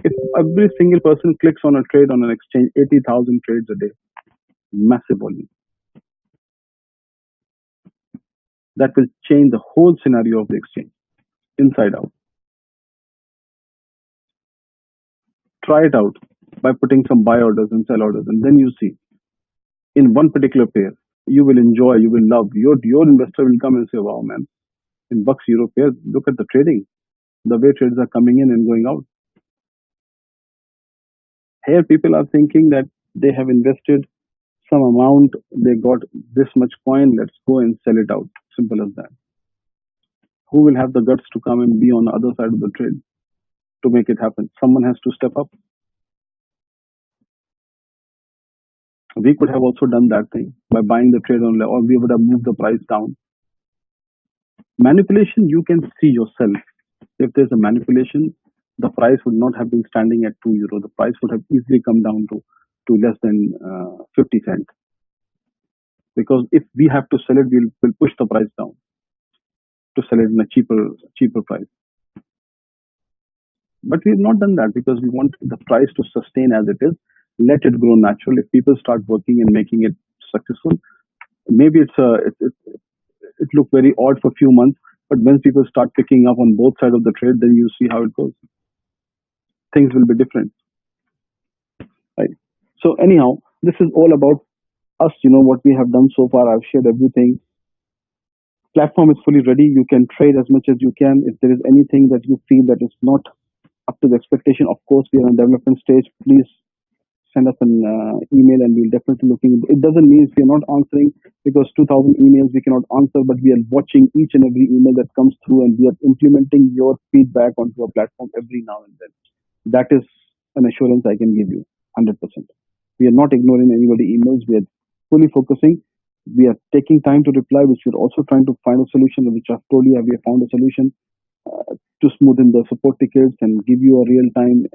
A: If every single person clicks on a trade on an exchange, 80,000 trades a day, massive volume. That will change the whole scenario of the exchange, inside out. Try it out by putting some buy orders and sell orders, and then you see in one particular pair, you will enjoy, you will love. Your investor will come and say, "Wow, man! In Bucks Euro pair, look at the trading, the way trades are coming in and going out." Here, people are thinking that they have invested some amount, they got this much coin, let's go and sell it out. Simple as that. Who will have the guts to come and be on the other side of the trade to make it happen? Someone has to step up. We could have also done that thing by buying the trade only, or we would have moved the price down. Manipulation, you can see yourself. If there's a manipulation, the price would not have been standing at €2. The price would have easily come down to less than 50 cents. Because if we have to sell it, we'll push the price down to sell it in a cheaper price. But we've not done that because we want the price to sustain as it is. Let it grow naturally. If people start working and making it successful, maybe it look very odd for a few months, but when people start picking up on both sides of the trade, then you see how it goes. Things will be different, right? So anyhow, this is all about us. What we have done so far. I've shared everything. Platform is fully ready. You can trade as much as you can. If there is anything that you feel that is not up to the expectation, of course, we are in development stage. Please send us an email and we'll definitely look into it. It doesn't mean we are not answering because 2,000 emails we cannot answer, but we are watching each and every email that comes through and we are implementing your feedback onto our platform every now and then. That is an assurance I can give you, 100%. We are not ignoring anybody emails. We are fully focusing. We are taking time to reply, which we're also trying to find a solution, which I've told you we have found a solution to smoothen the support tickets and give you a real-time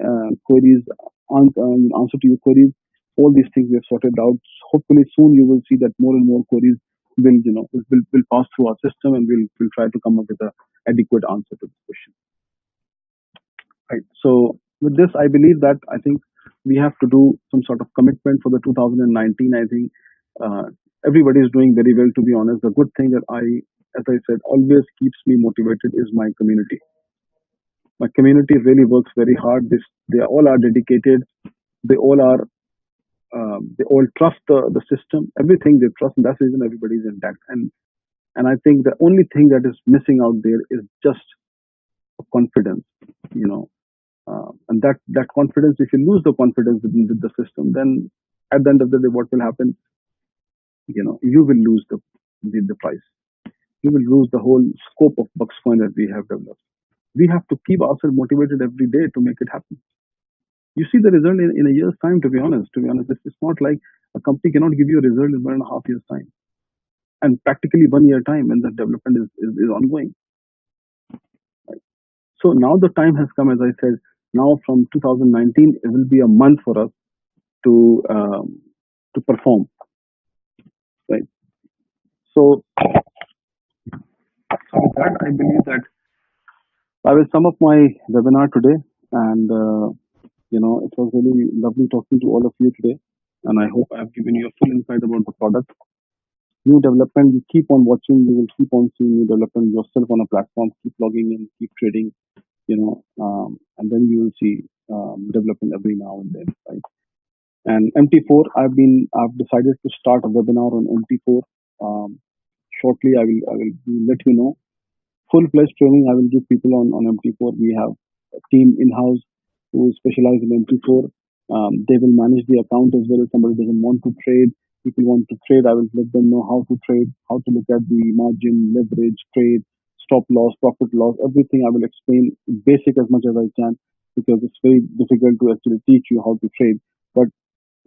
A: queries, answer to your queries. All these things we have sorted out. Hopefully soon you will see that more and more queries will pass through our system and we'll try to come up with an adequate answer to this question. Right. So with this, I believe that I think we have to do some sort of commitment for the 2019. I think everybody is doing very well, to be honest. The good thing that as I said, always keeps me motivated is my community. My community really works very hard. They all are dedicated. They all are. They all trust the system. Everything they trust, and that's the reason everybody is intact. And I think the only thing that is missing out there is just confidence. And that confidence. If you lose the confidence with the system, then at the end of the day, what will happen? You will lose the price. You will lose the whole scope of Buxcoin that we have developed. We have to keep ourselves motivated every day to make it happen. You see the result in a year's time, to be honest. It's not like a company cannot give you a result in 1.5 years' time. And practically 1 year time when the development is ongoing. Right. So now the time has come, as I said, now from 2019, it will be a month for us to perform. Right. So with that, I believe that I will sum up my webinar today, and it was really lovely talking to all of you today, and I hope I have given you a full insight about the product. new development. You keep on watching, you will keep on seeing new development yourself on a platform. Keep logging in, keep trading, and then you will see development every now and then, right? And MT4, I've decided to start a webinar on MT4. Um, Shortly, I will let you know. Full-fledged training I will give people on MT4. We have a team in-house who specialize in MT4. They will manage the account as well. If somebody doesn't want to trade, people want to trade, I will let them know how to trade, how to look at the margin, leverage, trade, stop loss, profit loss, everything I will explain basic as much as I can, because it's very difficult to actually teach you how to trade. But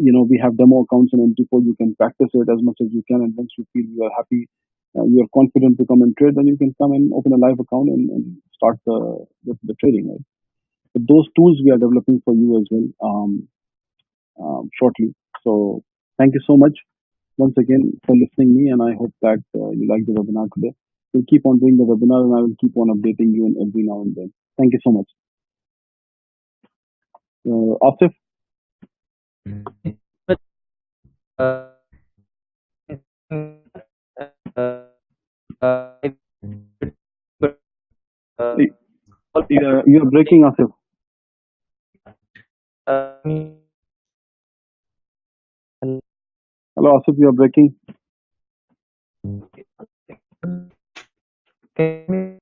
A: we have demo accounts on MT4. You can practice it as much as you can, and once you feel you are happy, you are confident to come and trade, then you can come and open a live account and start the trading. Right? But those tools we are developing for you as well shortly. So thank you so much once again for listening me, and I hope that you like the webinar today. We'll keep on doing the webinar, and I will keep on updating you every now and then. Thank you so much. Asif,
B: uh, uh, uh,
A: you are breaking, Asif.
B: uh,
A: Hello, Asif, you are breaking.
B: can